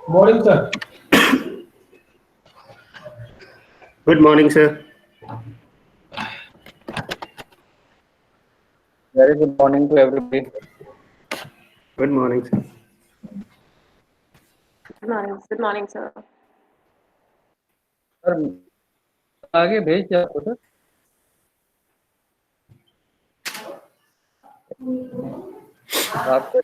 Morning, sir. Good morning, sir. Very good morning to everybody. Good morning, sir. Good morning, sir. Sir आगे भेज दिया आपको sir. आपको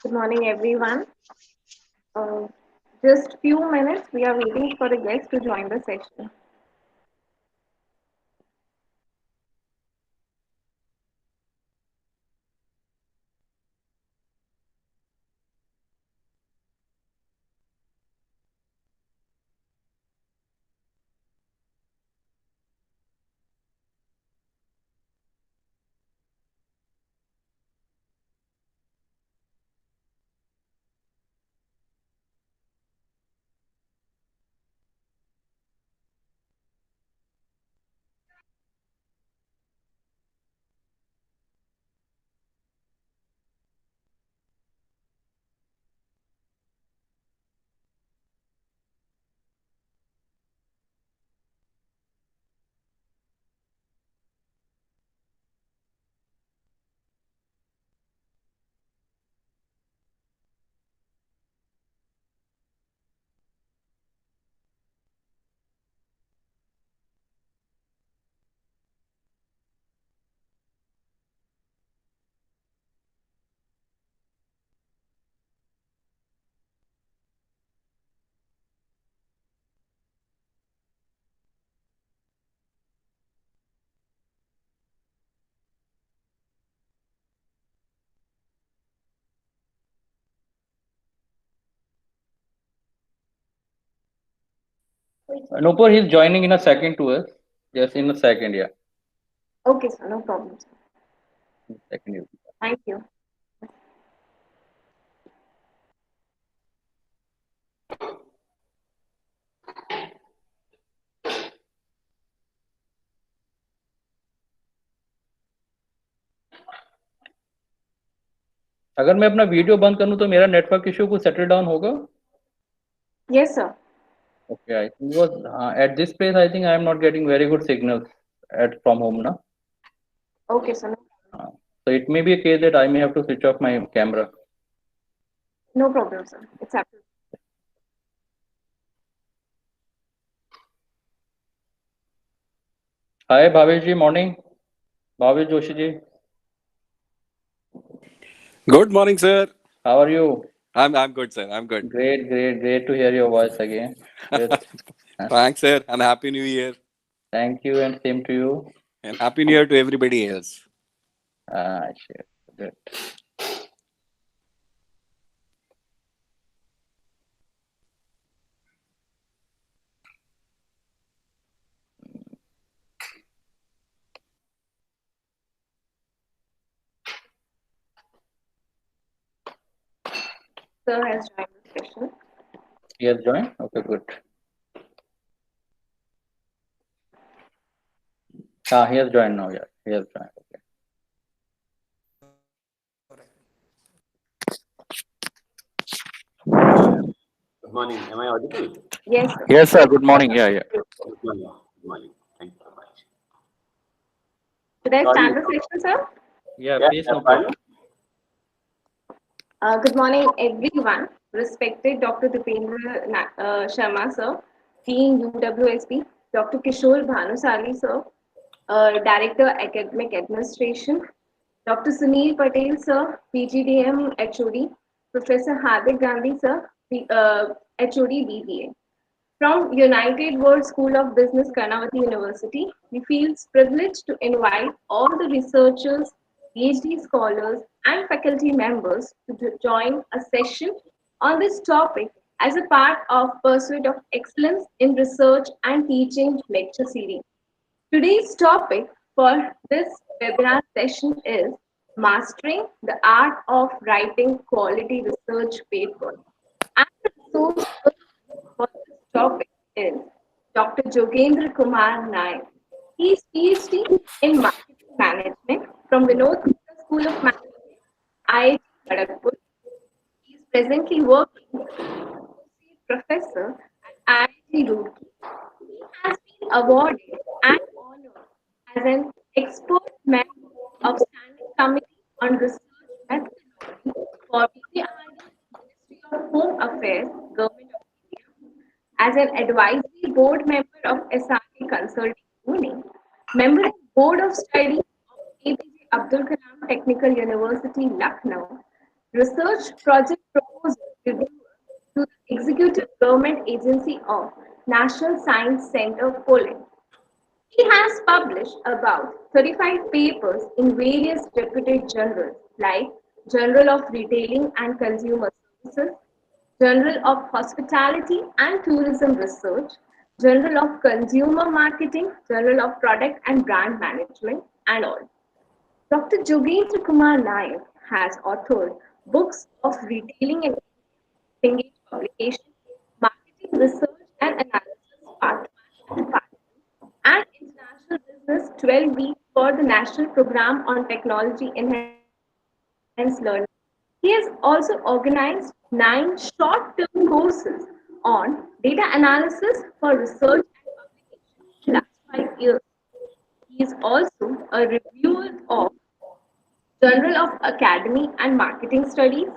Good morning, everyone. Just few minutes. We are waiting for the guests to join the session. Nupur, he's joining in a second to us. Just in a second, yeah. Okay, sir. No problem, sir. Second. Thank you. अगर मैं अपना video बंद करूं तो मेरा network issue को settle down होगा? Yes, sir. Okay, I think because at this place I think I am not getting very good signals from home now. Okay, sir. So it may be a case that I may have to switch off my camera. No problem, sir. It's absolutely. Hi Bhavesh ji, morning. Bhavesh Joshi ji. Good morning, sir. How are you? I'm good, sir. I'm good. Great to hear your voice again. Thanks, sir, and Happy New Year. Thank you, and same to you. And Happy New Year to everybody else. Sure. Good. Sir has joined the session. He has joined? Okay, good. He has joined now, yeah. He has joined. Okay. Good morning. Am I audible? Yes. Yes, sir. Good morning. Yeah. Good morning. Good morning. Thank you very much. Should I Sorry. start the session, sir? Yeah, please, Yeah, no pardon? Good morning, everyone. Respected Dr. Deependra Sharma, sir, Dean-UWSB, Dr. Kishor Bhanushali, sir, Director, Academic Administration, Dr. Sunil Patel, sir, PGDM, HOD, Professor Hardik Gandhi, sir, HOD BBA. From United World School of Business, Karnataka University, we feel privileged to invite all the researchers, PhD scholars, and faculty members to join a session on this topic as a part of Pursuit of Excellence in Research and Teaching lecture series. Today's topic for this webinar session is Mastering the Art of Writing Quality Research Papers. And the resource for this topic is Dr. Jogendra Kumar Nayak. He is PhD in Marketing Management from Vinod Gupta School of Management, IIT Kharagpur. He is presently working as Associate Professor at IIT Roorkee. He has been awarded and honored as an expert member of Standing Committee on Research Methodology for PIRD, Ministry of Home Affairs, Government of India, as an advisory board member of SRK Consulting Pune, member of Board of Studies of APJ Abdul Kalam Technical University, Lucknow, research project proposal reviewer to the Executive Government Agency of National Science Center, Poland. He has published about 35 papers in various reputed journals like Journal of Retailing and Consumer Services, Journal of Hospitality and Tourism Research, Journal of Consumer Marketing, Journal of Product and Brand Management, and all. Dr. Jogendra Kumar Nayak has authored books of retailing and engaged publication, marketing research and analysis, part 1 and part 2, and international business 12 weeks for the National Program on Technology Enhanced Learning. He has also organized 9 short-term courses on data analysis for research and publication in the last 5 years. He is also a reviewer of Journal of Academy and Marketing Studies,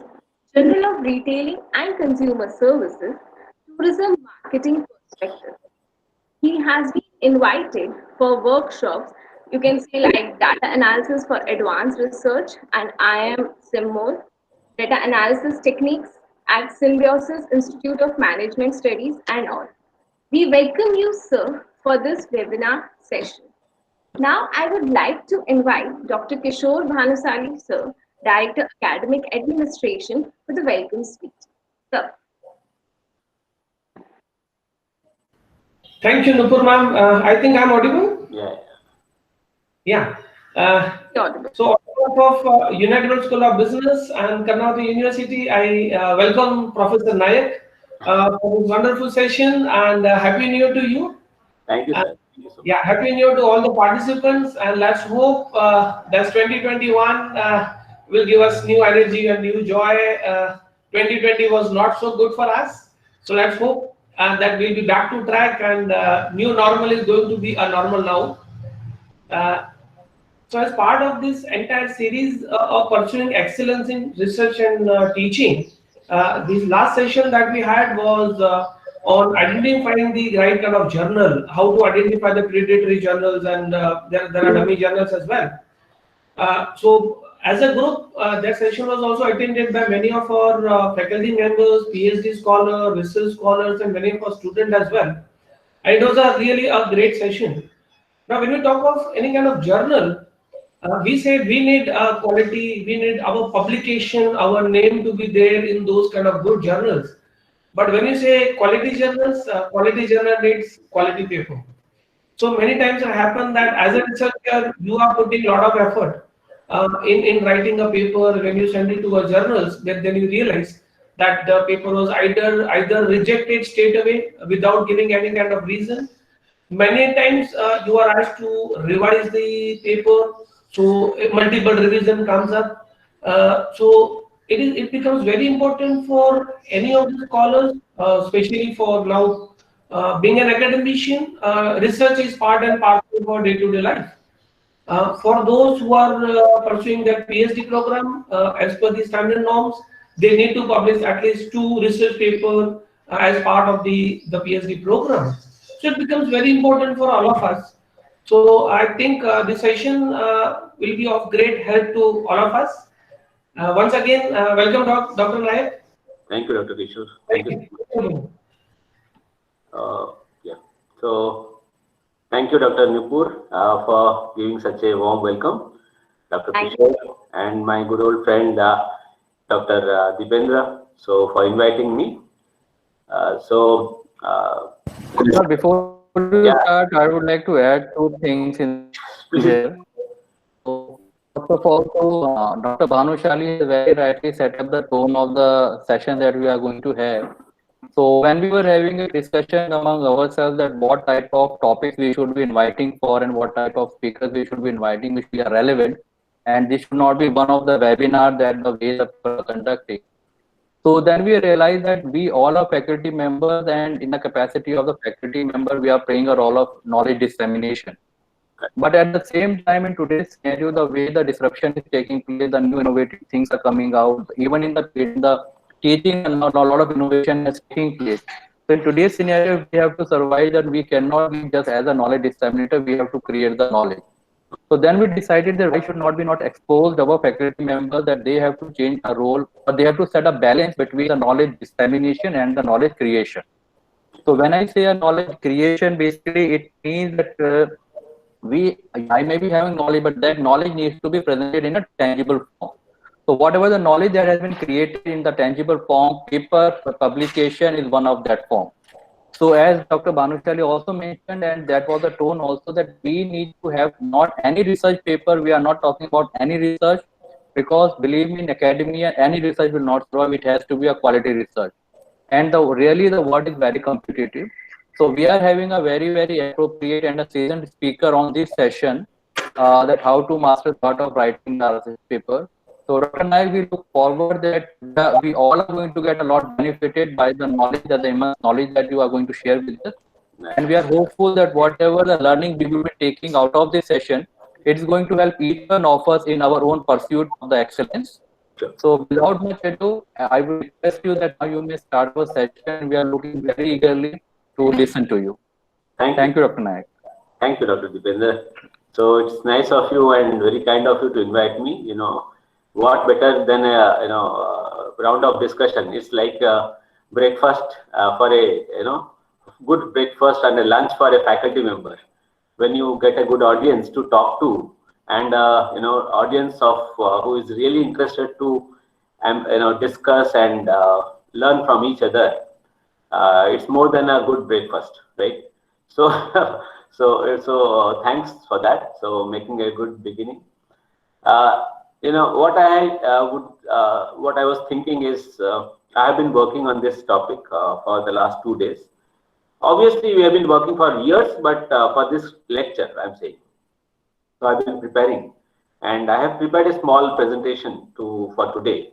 Journal of Retailing and Consumer Services, Tourism Marketing Perspective. He has been invited for workshops, you can say like data analysis for advanced research and IM SIMMOL, data analysis techniques at Symbiosis Institute of Management Studies and all. We welcome you, sir, for this webinar session. Now, I would like to invite Dr. Kishor Bhanushali, sir, Director Academic Administration, for the welcome speech. Sir. Thank you, Nupur ma'am. I think I'm audible? Yeah. Yeah. Audible. So, on behalf of United World School of Business and Karnataka University, I welcome Professor Nayak for this wonderful session and Happy New Year to you. Thank you, sir. Thank you so much. Yeah, Happy New Year to all the participants, and let's hope that 2021 will give us new energy and new joy. 2020 was not so good for us, so let's hope that we'll be back to track, and new normal is going to be a normal now. So as part of this entire series of pursuing excellence in research and teaching, this last session that we had was on identifying the right kind of journal, how to identify the predatory journals, and there are dummy journals as well. So as a group, that session was also attended by many of our faculty members, PhD scholars, research scholars, and many of our students as well. And it was really a great session. Now, when we talk of any kind of journal, we said we need quality, we need our publication, our name to be there in those kind of good journals. But when you say quality journals, quality journal needs quality paper. So many times it happens that as a researcher, you are putting a lot of effort in writing a paper. When you send it to a journals, then you realize that the paper was either rejected straight away without giving any kind of reason. Many times you are asked to revise the paper, so multiple revision comes up. So it becomes very important for any of the scholars, especially for now being an academician. Research is part and parcel of our day-to-day life. For those who are pursuing their PhD program, as per the standard norms, they need to publish at least 2 research papers as part of the PhD program. So it becomes very important for all of us. So I think this session will be of great help to all of us. Once again, welcome Dr. Nayak. Thank you, Dr. Kishor. Thank you. Yeah. So, thank you, Dr. Nupur, for giving such a warm welcome, Dr. Kishor, and my good old friend, Dr. Deependra, so for inviting me. Sir, before we start, I would like to add 2 things in here. So, first of all, Dr. Bhanushali has very rightly set up the tone of the session that we are going to have. So, when we were having a discussion among ourselves that what type of topics we should be inviting for and what type of speakers we should be inviting which are relevant, and this should not be one of the webinar that the way that we are conducting. So then we realized that we all are faculty members, and in the capacity of the faculty member, we are playing a role of knowledge dissemination. But at the same time, in today's scenario, the way the disruption is taking place, the new innovative things are coming out, even in the teaching, a lot of innovation is taking place. So in today's scenario, we have to survive that we cannot be just as a knowledge disseminator, we have to create the knowledge. So then we decided that why should not be not exposed our faculty members that they have to change a role, or they have to set a balance between the knowledge dissemination and the knowledge creation. So when I say a knowledge creation, basically it means that I may be having knowledge, but that knowledge needs to be presented in a tangible form. So whatever the knowledge that has been created in the tangible form, paper publication is one of that form. So as Dr. Bhanushali also mentioned, and that was the tone also, that we need to have not any research paper. We are not talking about any research, because believe me, in academia, any research will not survive. It has to be a quality research. And really the world is very competitive. So we are having a very, very appropriate and a seasoned speaker on this session, that how to master the art of writing the research paper. So Dr. Nayak, we look forward that we all are going to get a lot benefited by the knowledge, that the immense knowledge that you are going to share with us. And we are hopeful that whatever the learning we will be taking out of this session, it is going to help each one of us in our own pursuit of the excellence. So without much ado, I will request you that now you may start our session. We are looking very eagerly to listen to you. Thank you, Dr. Nayak. Thank you, Dr. Deependra. So it's nice of you and very kind of you to invite me. You know, what better than a round of discussion? It's like breakfast for a good breakfast and a lunch for a faculty member. When you get a good audience to talk to, and audience of who is really interested to discuss and learn from each other, it's more than a good breakfast, right? So thanks for that. So making a good beginning. What I was thinking is, I have been working on this topic for the last 2 days. Obviously, we have been working for years, but for this lecture, I'm saying. So I've been preparing, and I have prepared a small presentation for today.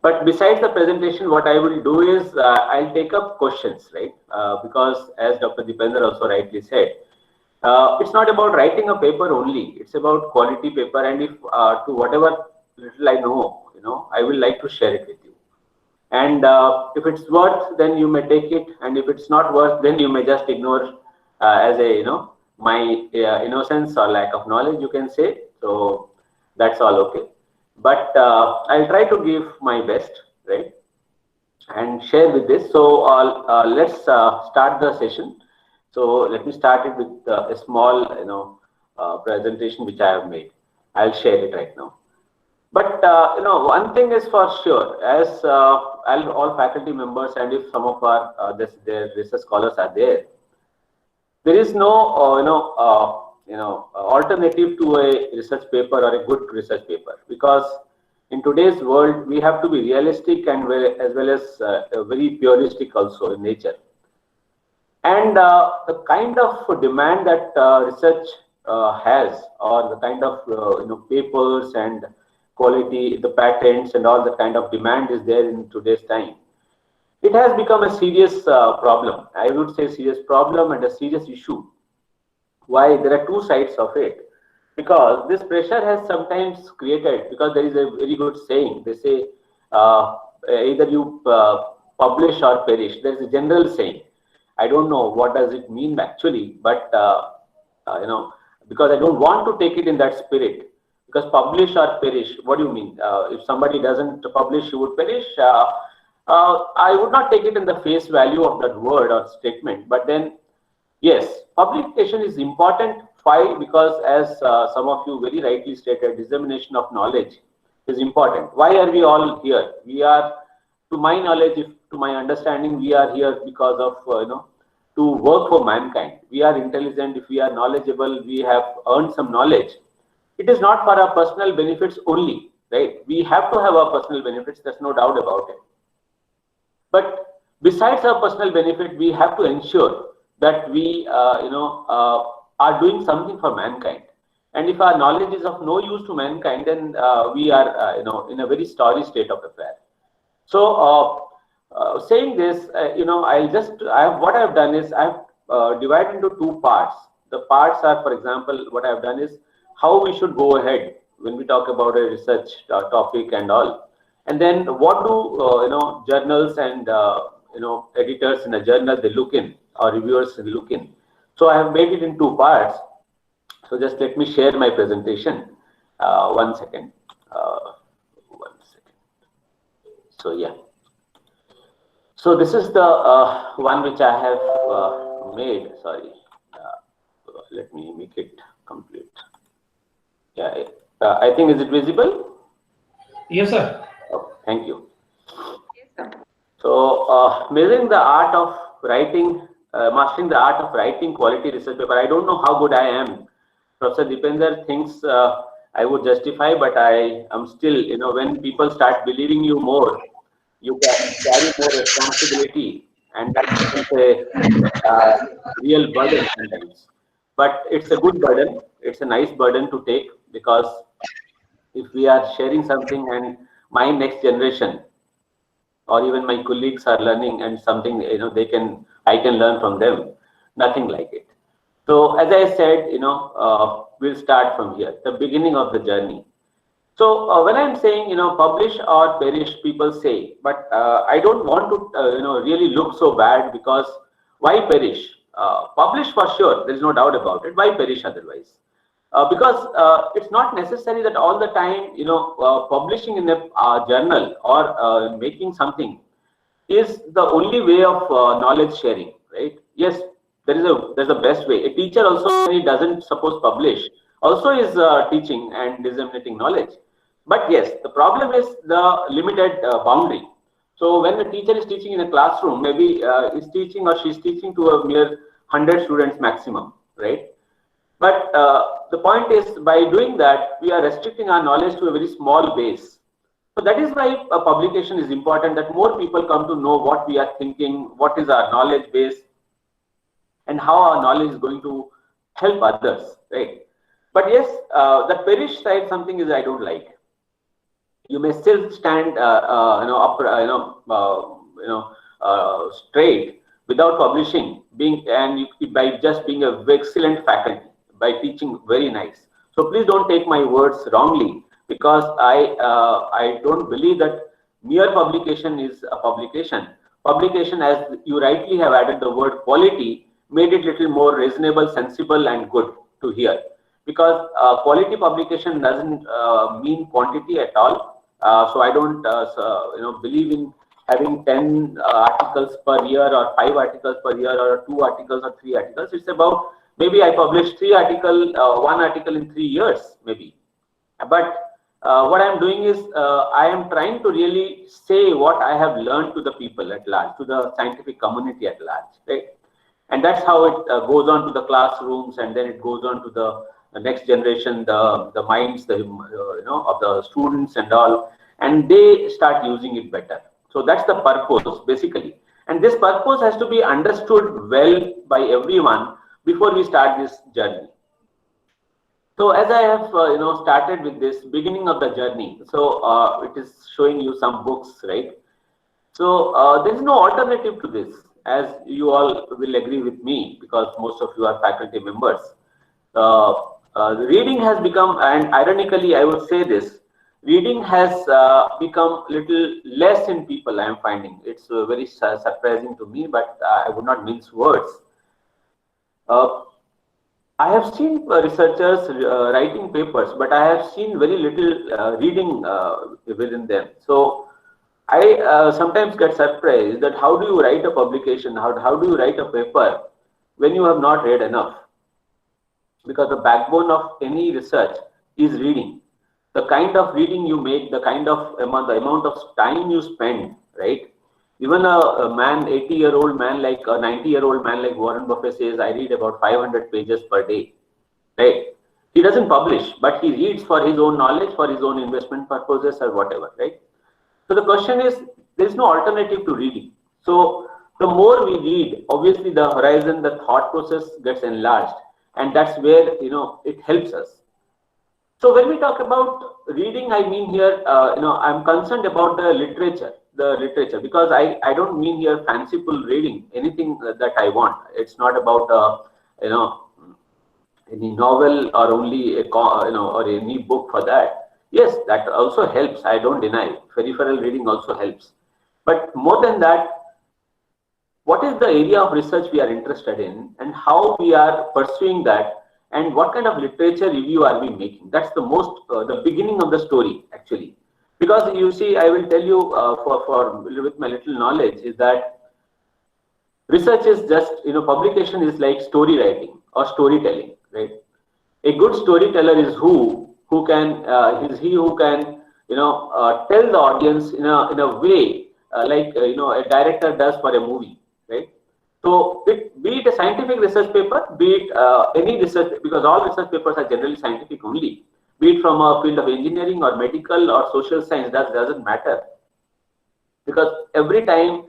But besides the presentation, what I will do is I'll take up questions, right? Because as Dr. Deependra also rightly said, it's not about writing a paper only. It's about quality paper, and if to whatever little I know, I will like to share it with you. And if it's worth, then you may take it, and if it's not worth, then you may just ignore as a my innocence or lack of knowledge, you can say. So that's all okay. But I'll try to give my best, right, and share with this. So let's start the session. So let me start it with a small presentation which I have made. I'll share it right now. But one thing is for sure, as all faculty members, and if some of our their research scholars are there is no alternative to a research paper or a good research paper, because in today's world we have to be realistic and as well as very puristic also in nature. And the kind of demand that research has, or the kind of papers and quality, the patents and all that kind of demand is there in today's time, it has become a serious problem. I would say serious problem and a serious issue. Why? There are two sides of it. Because this pressure has sometimes created, because there is a very good saying, they say either you publish or perish. There is a general saying. I don't know what does it mean actually, but because I don't want to take it in that spirit. Because publish or perish, what do you mean? If somebody doesn't publish, you would perish. I would not take it in the face value of that word or statement. But then, yes, publication is important. Why? Because as some of you very rightly stated, dissemination of knowledge is important. Why are we all here? We are, to my knowledge, to my understanding, we are here because of to work for mankind. We are intelligent. If we are knowledgeable, we have earned some knowledge. It is not for our personal benefits only, right? We have to have our personal benefits. There's no doubt about it. But besides our personal benefit, we have to ensure that we, are doing something for mankind. And if our knowledge is of no use to mankind, then we are, in a very sorry state of affairs. So, saying this, what I have done is I've divided into two parts. The parts are, for example, what I have done is how we should go ahead when we talk about a research topic and all. And then what do, journals and, editors in a journal, they look in, or reviewers they look in. So I have made it in two parts. So just let me share my presentation. One second. So yeah. So this is the one which I have made. Sorry. Let me make it complete. Yeah. I think, is it visible? Yes, sir. Okay, thank you. Yes, sir. So measuring the art of writing, mastering the art of writing quality research paper. I don't know how good I am. Professor Deependra thinks I would justify, but I am still, when people start believing you more, you can carry more responsibility, and that becomes a real burden sometimes. But it's a good burden. It's a nice burden to take, because if we are sharing something and my next generation or even my colleagues are learning and something, I can learn from them, nothing like it. So as I said, we'll start from here, the beginning of the journey. So when I'm saying, publish or perish, people say, but I don't want to, really look so bad, because why perish? Publish for sure, there is no doubt about it. Why perish otherwise? Because it's not necessary that all the time, publishing in a journal or making something is the only way of knowledge sharing, right? Yes, there's a best way. A teacher also, when he doesn't suppose publish, also is teaching and disseminating knowledge. But yes, the problem is the limited boundary. So when a teacher is teaching in a classroom, maybe is teaching or she's teaching to a mere 100 students maximum, right? But the point is, by doing that, we are restricting our knowledge to a very small base. So that is why a publication is important, that more people come to know what we are thinking, what is our knowledge base, and how our knowledge is going to help others, right? But yes, the perish side, something is I don't like. You may still stand, straight without publishing, by just being a excellent faculty, by teaching very nice. So please don't take my words wrongly, because I don't believe that mere publication is a publication. Publication, as you rightly have added the word quality, made it little more reasonable, sensible, and good to hear. Because quality publication doesn't mean quantity at all. So I don't, believe in having 10 articles per year, or 5 articles per year, or 2 articles or 3 articles. It's about, maybe I publish 1 article in 3 years, maybe. But what I'm doing is, I am trying to really say what I have learned to the people at large, to the scientific community at large, right? And that's how it goes on to the classrooms, and then it goes on to the next generation, the minds, of the students and all, and they start using it better. So that's the purpose, basically. And this purpose has to be understood well by everyone before we start this journey. So as I have started with this beginning of the journey, so it is showing you some books, right? So there is no alternative to this, as you all will agree with me, because most of you are faculty members. The reading has become, and ironically, I would say this: reading has become little less in people. I am finding it's very surprising to me, but I would not mince words. I have seen researchers writing papers, but I have seen very little reading within them. So I sometimes get surprised that how do you write a publication, how do you write a paper when you have not read enough? Because the backbone of any research is reading. The kind of reading you make, the kind of amount, the amount of time you spend, right? Even a man, 80-year-old man, like a 90-year-old man like Warren Buffett says, I read about 500 pages per day, right? He doesn't publish, but he reads for his own knowledge, for his own investment purposes or whatever, right? So the question is, there is no alternative to reading. So the more we read, obviously the horizon, the thought process gets enlarged, and that's where it helps us. So when we talk about reading, I mean here, I'm concerned about the literature, because I don't mean here fanciful reading, anything that I want. It's not about any novel or only or any book for that. Yes, that also helps. I don't deny. Peripheral reading also helps. But more than that, what is the area of research we are interested in, and how we are pursuing that, and what kind of literature review are we making? That's the most, the beginning of the story, actually. Because you see, I will tell you with my little knowledge is that research is just, publication is like story writing or storytelling, right? A good storyteller is who can tell the audience in a way like a director does for a movie, right? So be it a scientific research paper, be it any research, because all research papers are generally scientific only, be it from a field of engineering or medical or social science, that doesn't matter, because every time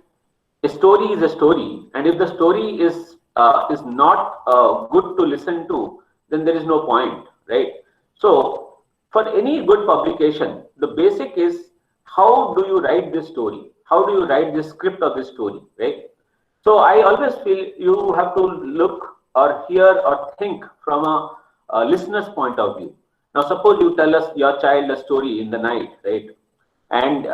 a story is a story, and if the story is not good to listen to, then there is no point, right? So for any good publication, the basic is, how do you write this story? How do you write the script of this story, right? So I always feel you have to look or hear or think from a listener's point of view. Now suppose you tell us your child a story in the night, right? And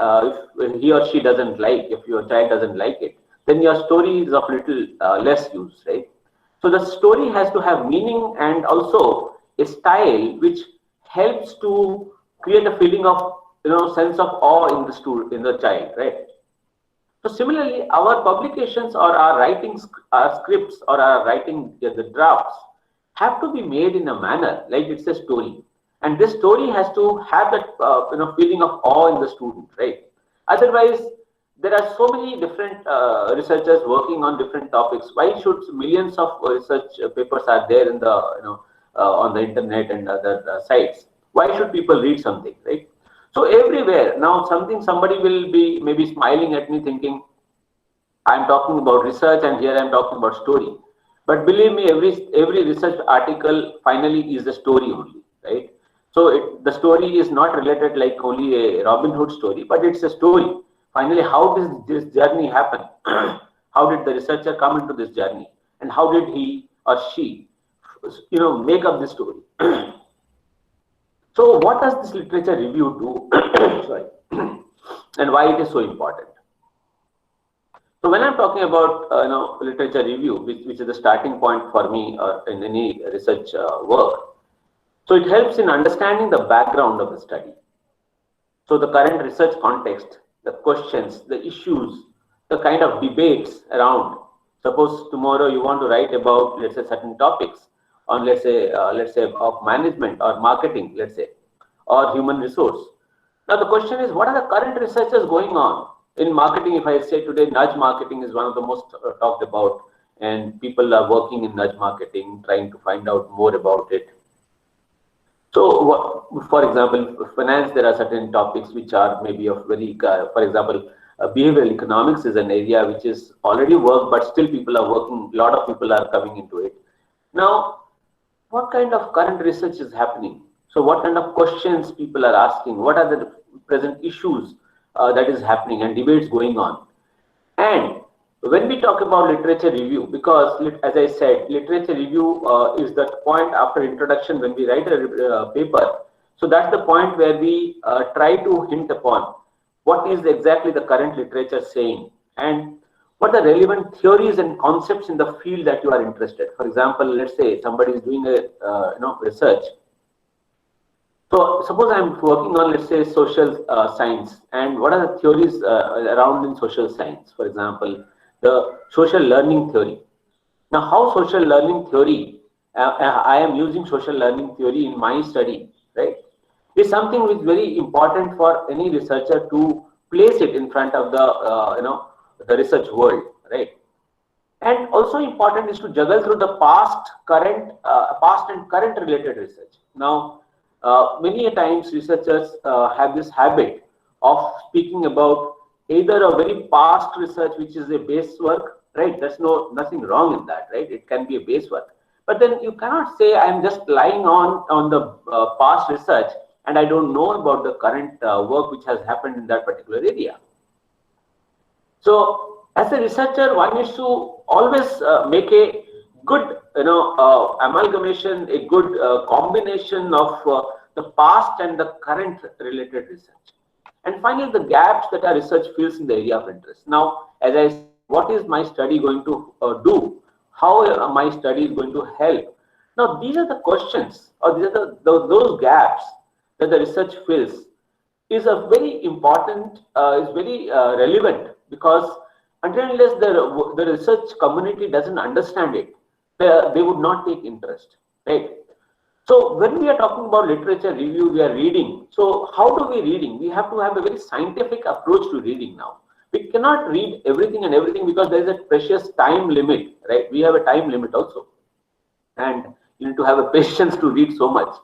if he or she doesn't like, if your child doesn't like it, then your story is of little less use, right? So the story has to have meaning and also a style which helps to create a feeling of sense of awe in the child, right? So similarly, our publications or our writings, our scripts or our writing, the drafts have to be made in a manner like it's a story, and this story has to have that feeling of awe in the student, right? Otherwise, there are so many different researchers working on different topics. Why should millions of research papers are there in the on the internet and other sites? Why should people read something, right? So everywhere now, somebody will be maybe smiling at me, thinking I'm talking about research and here I'm talking about story. But believe me, every research article finally is a story only, right? So the story is not related like only a Robin Hood story, but it's a story. Finally, how does this journey happen? How did the researcher come into this journey, and how did he or she, make up this story? So, what does this literature review do? Sorry, and why it is so important? So, when I'm talking about literature review, which is the starting point for me in any research work, so it helps in understanding the background of the study. So, the current research context, the questions, the issues, the kind of debates around. Suppose tomorrow you want to write about, let's say, certain topics on, let's say of management or marketing, let's say, or human resource. Now the question is, what are the current researches going on in marketing? If I say today, nudge marketing is one of the most talked about, and people are working in nudge marketing, trying to find out more about it. So, for example, finance, there are certain topics which are maybe of very, for example, behavioral economics is an area which is already worked, but still people are working, a lot of people are coming into it. Now, what kind of current research is happening? So what kind of questions people are asking? What are the present issues that is happening and debates going on? And when we talk about literature review, because as I said, literature review is that point after introduction when we write a paper. So that's the point where we try to hint upon what is exactly the current literature saying and what are the relevant theories and concepts in the field that you are interested. For example, let's say somebody is doing a research. So suppose I'm working on, let's say, social science, and what are the theories around in social science? For example, the social learning theory. Now, how social learning theory, I am using social learning theory in my study, right? Is something which is very important for any researcher to place it in front of the research world, right? And also important is to juggle through the past and current related research. Now, many a times researchers have this habit of speaking about either a very past research, which is a base work, right? There's nothing wrong in that, right? It can be a base work. But then you cannot say I'm just relying on the past research and I don't know about the current work which has happened in that particular area. So as a researcher, one needs to always make a good amalgamation, a good combination of the past and the current related research. And finally, the gaps that our research fills in the area of interest. Now, as I said, what is my study going to do? How my study is going to help? Now, these are the questions, or these are those gaps that the research fills is a very important, is very relevant, because until unless the research community doesn't understand it, they would not take interest, right? So when we are talking about literature review, we are reading. So how do we reading? We have to have a very scientific approach to reading now. We cannot read everything and everything because there is a precious time limit, right? We have a time limit also. And you need to have a patience to read so much.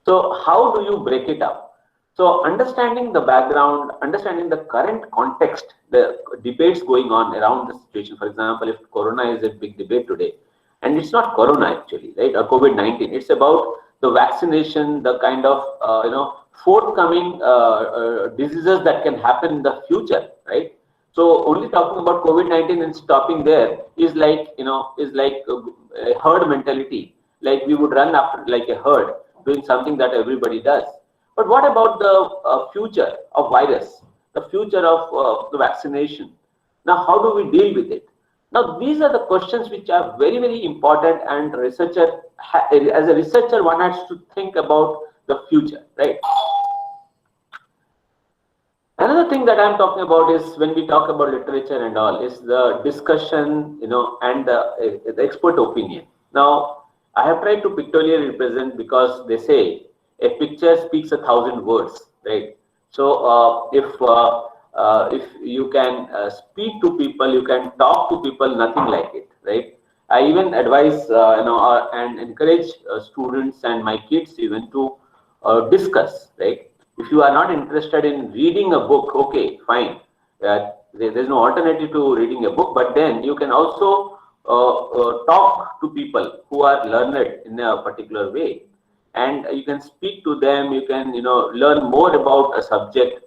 So how do you break it up? So understanding the background, understanding the current context, the debates going on around the situation. For example, if Corona is a big debate today, and it's not Corona actually, right? Or COVID-19. It's about the vaccination, the kind of forthcoming diseases that can happen in the future, right? So only talking about COVID-19 and stopping there is like a herd mentality. Like we would run after like a herd, doing something that everybody does. But what about the future of virus, the future of the vaccination? Now, how do we deal with it? Now, these are the questions which are very, very important, and as a researcher, one has to think about the future, right? Another thing that I'm talking about is when we talk about literature and all is the discussion, and the expert opinion. Now, I have tried to pictorially represent, because they say a picture speaks 1,000 words, right? So if you can speak to people, you can talk to people, nothing like it, right? I even advise and encourage students and my kids even to discuss, right? If you are not interested in reading a book, okay, fine. There's no alternative to reading a book, but then you can also talk to people who are learned in a particular way, and you can speak to them. You can learn more about a subject.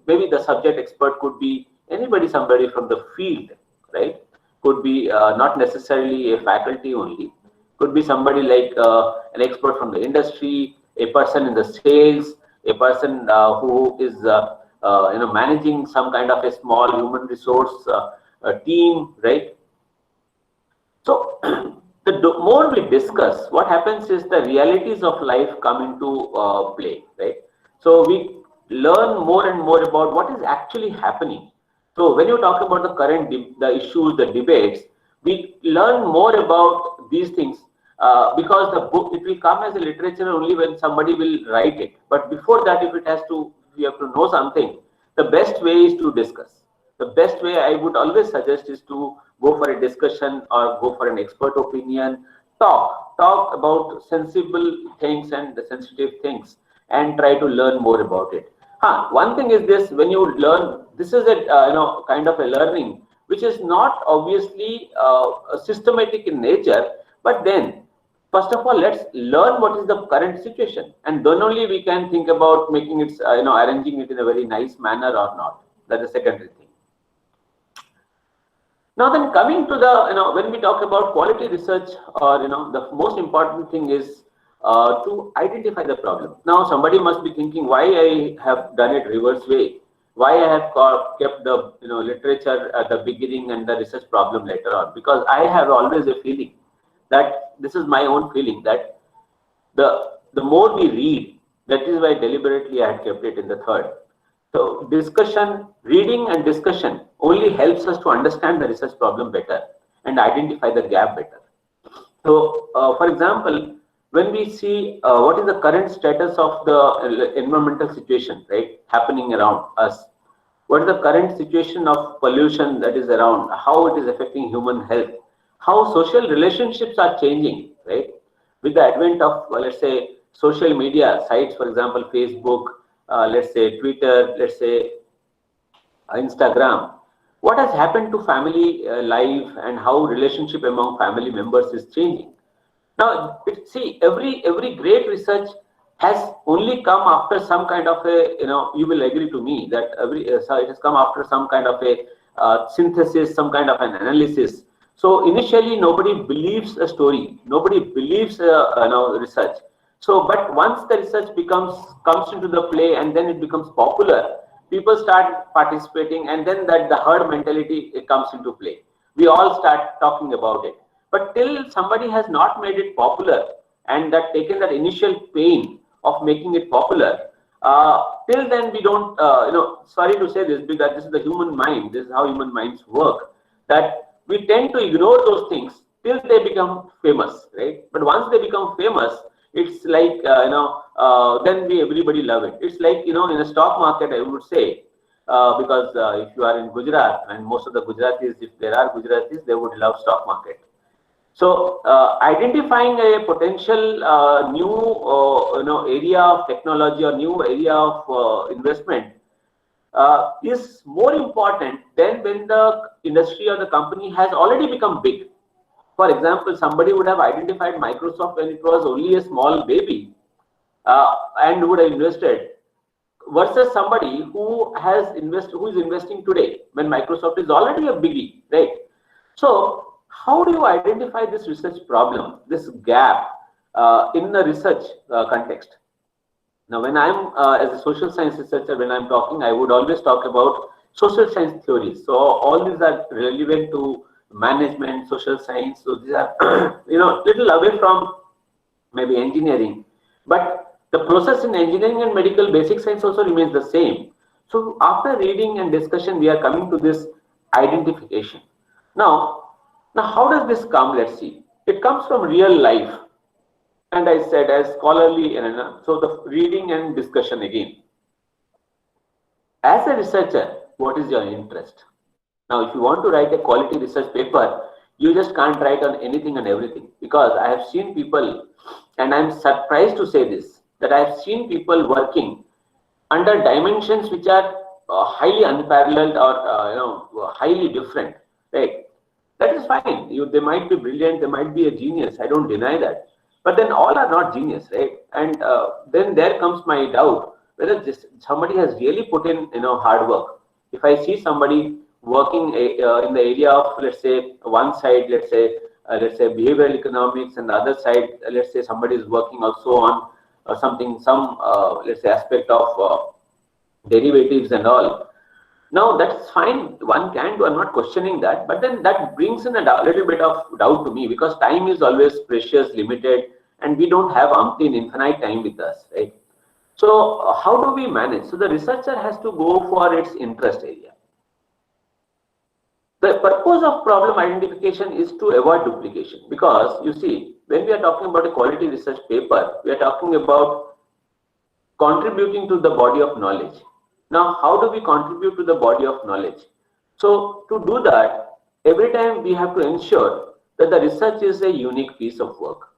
Maybe the subject expert could be anybody, somebody from the field, right? Could be not necessarily a faculty only. Could be somebody like an expert from the industry, a person in the sales, a person who is managing some kind of a small human resource team, right? So the more we discuss, what happens is the realities of life come into play, right? So we learn more and more about what is actually happening. So when you talk about the current the issues, the debates, we learn more about these things because the book, it will come as a literature only when somebody will write it. But before that, if we have to know something, the best way is to discuss. The best way I would always suggest is to go for a discussion or go for an expert opinion, talk about sensible things and the sensitive things, and try to learn more about it. One thing is this: when you learn, this is a kind of a learning which is not obviously systematic in nature, but then first of all, let's learn what is the current situation, and then only we can think about making it, arranging it in a very nice manner or not. That's the secondary thing. Now then, coming to the, when we talk about quality research, or the most important thing is to identify the problem. Now somebody must be thinking, why I have done it reverse way, why I have kept the literature at the beginning and the research problem later on, because I have always a feeling that, this is my own feeling, that the more we read, that is why deliberately I had kept it in the third. So discussion, reading and discussion only helps us to understand the research problem better and identify the gap better. So for example, when we see what is the current status of the environmental situation, right, happening around us, what is the current situation of pollution that is around, how it is affecting human health, how social relationships are changing, right, with the advent of, let's say, social media sites, for example, Facebook, let's say Twitter, let's say Instagram. What has happened to family life and how relationship among family members is changing. Now, see, every great research has only come after some kind of a, you will agree to me that it has come after some kind of a synthesis, some kind of an analysis. So initially, nobody believes a story, nobody believes research. So, but once the research comes into the play and then it becomes popular, people start participating, and then the herd mentality comes into play. We all start talking about it. But till somebody has not made it popular and taken that initial pain of making it popular, till then we don't, sorry to say this, because this is the human mind, this is how human minds work, that we tend to ignore those things till they become famous, right? But once they become famous, it's like, then everybody love it. It's like, in a stock market, I would say, because if you are in Gujarat, and most of the Gujaratis, if there are Gujaratis, they would love stock market. So identifying a potential new area of technology or new area of investment is more important than when the industry or the company has already become big. For example, somebody would have identified Microsoft when it was only a small baby and would have invested, versus somebody who is investing today when Microsoft is already a biggie, right? So how do you identify this research problem, this gap in the research context? Now, when I'm as a social science researcher, when I'm talking, I would always talk about social science theories. So all these are relevant to management, social science. So these are little away from maybe engineering, but the process in engineering and medical basic science also remains the same. So after reading and discussion, we are coming to this identification. Now how does this come? Let's see. It comes from real life, and I said as scholarly, so the reading and discussion again. As a researcher, what is your interest? Now, if you want to write a quality research paper, you just can't write on anything and everything, because I have seen people, and I'm surprised to say this, that I have seen people working under dimensions which are highly unparalleled or highly different, right? That is fine. They might be brilliant, they might be a genius. I don't deny that. But then all are not genius, right? And then there comes my doubt whether somebody has really put in hard work. If I see somebody working in the area of, let's say, one side, let's say behavioral economics, and the other side, let's say somebody is working also on some let's say aspect of derivatives and all. Now that's fine, one can do, I'm not questioning that, but then that brings in a little bit of doubt to me, because time is always precious, limited, and we don't have infinite time with us, right? So how do we manage? So the researcher has to go for its interest area. The purpose of problem identification is to avoid duplication, because you see, when we are talking about a quality research paper, we are talking about contributing to the body of knowledge. Now, how do we contribute to the body of knowledge? So to do that, every time we have to ensure that the research is a unique piece of work.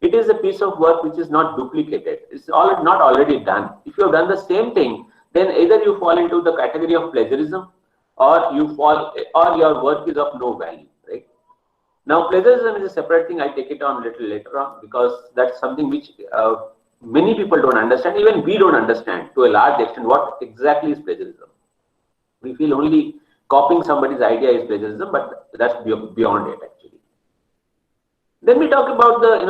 It is a piece of work which is not duplicated. It's not already done. If you have done the same thing, then either you fall into the category of plagiarism, or your work is of no value, right? Now, plagiarism is a separate thing. I'll take it on a little later on, because that's something which many people don't understand. Even we don't understand to a large extent what exactly is plagiarism. We feel only copying somebody's idea is plagiarism, but that's beyond it actually. Then we talk about the,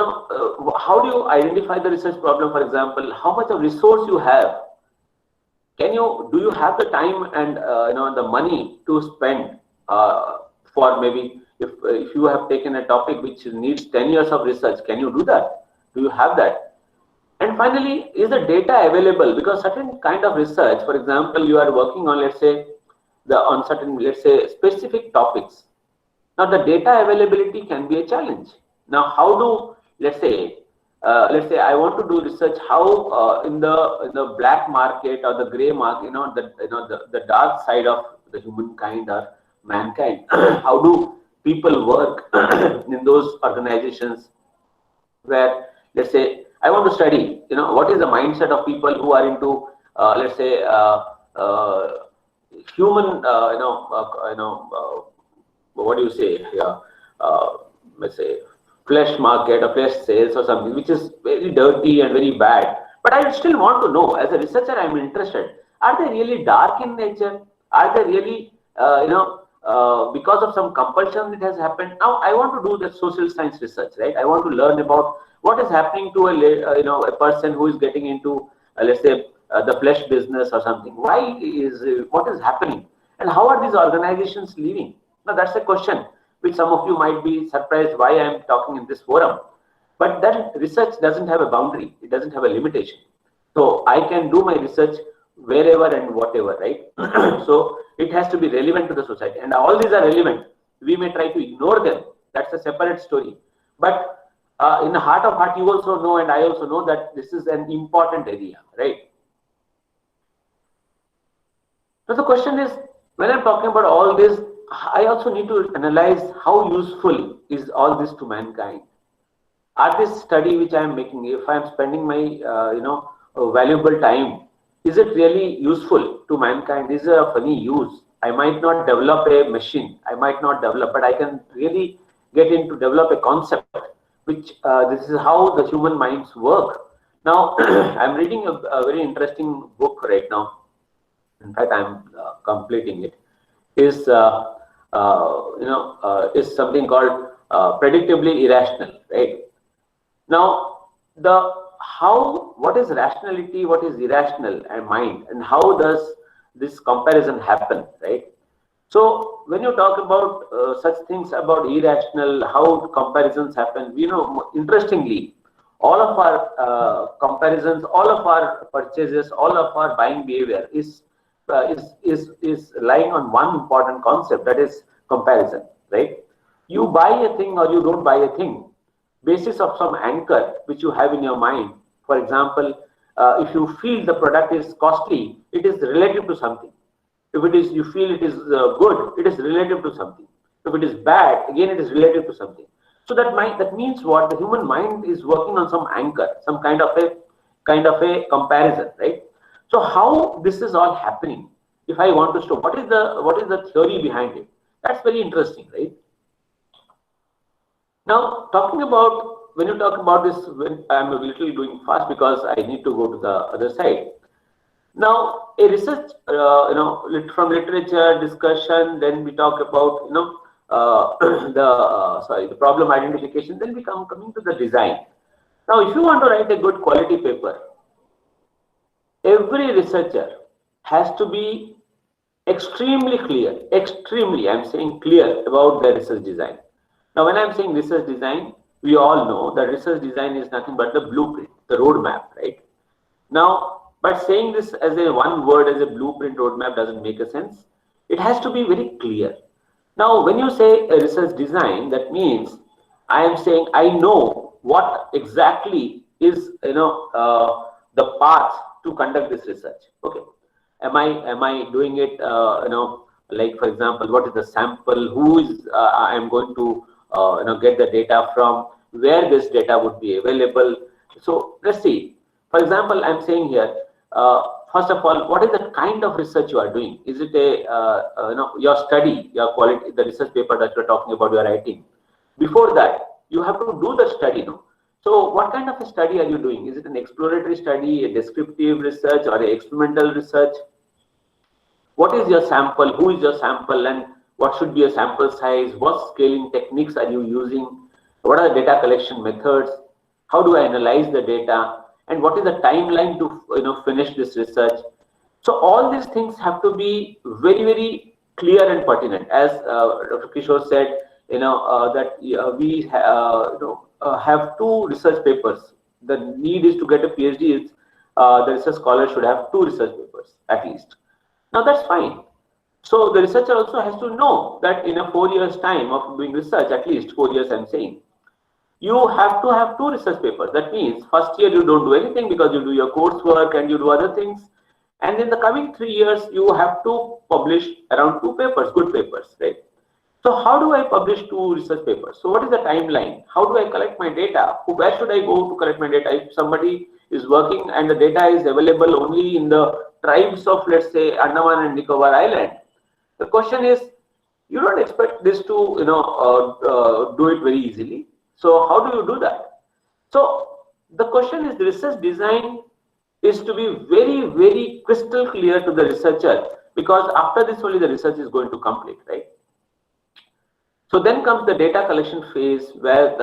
how do you identify the research problem? For example, how much of resource you have. Do you have the time and the money to spend for maybe if you have taken a topic which needs 10 years of research, can you do that? Do you have that? And finally, is the data available? Because certain kind of research, for example, you are working on, let's say, on certain, let's say, specific topics. Now, the data availability can be a challenge. Now, how do, let's say I want to do research how in the black market or the gray market, the dark side of the humankind or mankind, how do people work in those organizations where, let's say, I want to study, what is the mindset of people who are into, let's say, human, what do you say? Let's say flesh market or flesh sales or something, which is very dirty and very bad. But I still want to know, as a researcher, I'm interested. Are they really dark in nature? Are they really, because of some compulsion that has happened? Now, I want to do the social science research, right? I want to learn about what is happening to a person who is getting into, let's say, the flesh business or something. What is happening? And how are these organizations living? Now, that's a question which some of you might be surprised why I am talking in this forum. But that research doesn't have a boundary. It doesn't have a limitation. So I can do my research wherever and whatever, right? So it has to be relevant to the society. And all these are relevant. We may try to ignore them. That's a separate story. But in the heart of heart, you also know, and I also know, that this is an important area, right? So the question is, when I'm talking about all this, I also need to analyze how useful is all this to mankind. Are this study which I am making, if I am spending my valuable time, is it really useful to mankind? Is it of any use? I might not develop a machine, I might not develop, but I can really get into develop a concept, which this is how the human minds work. Now, I'm reading a very interesting book right now. In fact, I'm completing it. Is something called predictably irrational, right? Now, what is rationality, what is irrational and mind, and how does this comparison happen, right? So when you talk about such things about irrational, how comparisons happen, interestingly, all of our comparisons, all of our purchases, all of our buying behavior is lying on one important concept, that is comparison, right? You buy a thing or you don't buy a thing basis of some anchor which you have in your mind. For example, if you feel the product is costly, it is relative to something. If you feel it is good, it is relative to something. If it is bad, again it is relative to something. So that means what? The human mind is working on some anchor, some kind of a comparison, right? So how this is all happening? If I want to show what is the theory behind it, that's very interesting, right? Now, when you talk about this, I'm a little going fast because I need to go to the other side. Now, a research, from literature discussion, then we talk about the problem identification. Then we coming to the design. Now, if you want to write a good quality paper, every researcher has to be extremely clear, I'm saying clear about the research design. Now, when I'm saying research design, we all know that research design is nothing but the blueprint, the roadmap, right? Now, but saying this as a one word, as a blueprint roadmap, doesn't make a sense. It has to be very clear. Now, when you say a research design, that means I am saying I know what exactly is the path to conduct this research. Okay, am I doing it? Like for example, what is the sample? Who is I am going to get the data from? Where this data would be available? So let's see. For example, I'm saying here. First of all, what is the kind of research you are doing? Is it your study, your quality, the research paper that you're talking about, you're writing? before that, you have to do the study. No? So what kind of a study are you doing? Is it an exploratory study, a descriptive research, or a experimental research? What is your sample? Who is your sample? And what should be a sample size? What scaling techniques are you using? What are the data collection methods? How do I analyze the data? And what is the timeline to finish this research? So all these things have to be very, very clear and pertinent. As Dr. Kishor said, that we have 2 research papers. The need is to get a PhD. The research scholar should have 2 research papers at least. Now that's fine. So the researcher also has to know that in a 4 years time of doing research, at least 4 years I'm saying, you have to have 2 research papers. That means first year you don't do anything because you do your coursework and you do other things. And in the coming 3 years, you have to publish around 2 papers, good papers, right? So how do I publish 2 research papers? So what is the timeline? How do I collect my data? Where should I go to collect my data? If somebody is working and the data is available only in the tribes of, let's say, Andaman and Nicobar Island, the question is, you don't expect this to, do it very easily. So how do you do that? So the question is, the research design is to be very, very crystal clear to the researcher, because after this only the research is going to complete, right? So then comes the data collection phase, where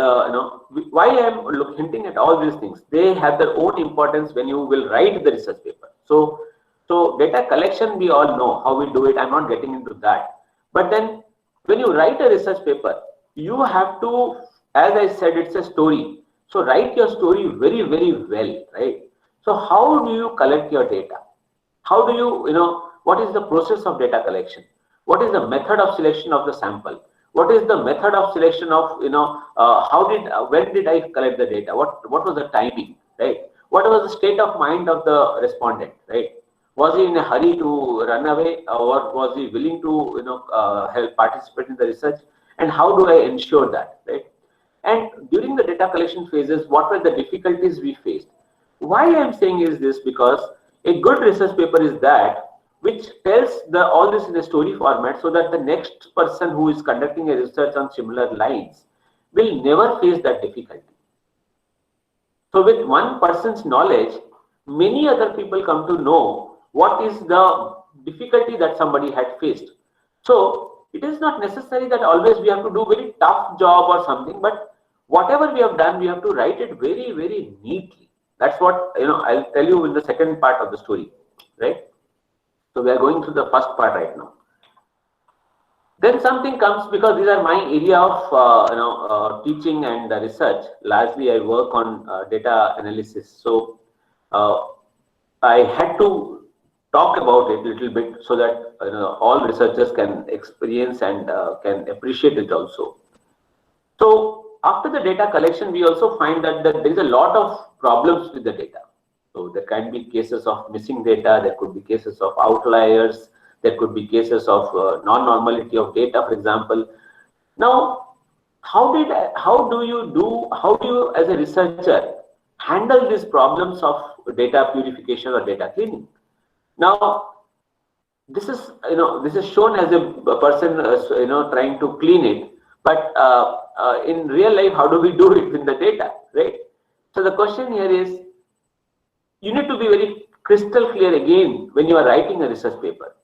why I am hinting at all these things. They have their own importance when you will write the research paper. So data collection, we all know how we do it. I'm not getting into that. But then when you write a research paper, you have to, as I said, it's a story. So write your story very, very well, right? So how do you collect your data? How do you, what is the process of data collection? What is the method of selection of the sample? What is the method of selection of, when did I collect the data? What was the timing, right? What was the state of mind of the respondent, right? Was he in a hurry to run away, or was he willing to, help participate in the research? And how do I ensure that, right? And during the data collection phases, what were the difficulties we faced? Why I am saying is this, because a good research paper is that which tells all this in a story format, so that the next person who is conducting a research on similar lines will never face that difficulty. So with one person's knowledge, many other people come to know what is the difficulty that somebody had faced. So it is not necessary that always we have to do very tough job or something, but whatever we have done, we have to write it very, very neatly. That's what, I'll tell you in the second part of the story, right? So we are going through the first part right now. Then something comes, because these are my area of teaching and research. Largely, I work on data analysis. So I had to talk about it a little bit so that all researchers can experience and can appreciate it also. So after the data collection, we also find that there is a lot of problems with the data. So there can be cases of missing data, there could be cases of outliers, there could be cases of non-normality of data, for example. Now, how do you as a researcher handle these problems of data purification or data cleaning? Now, this is shown as a person trying to clean it, but in real life, how do we do it with the data, right? So the question here is, you need to be very crystal clear again when you are writing a research paper.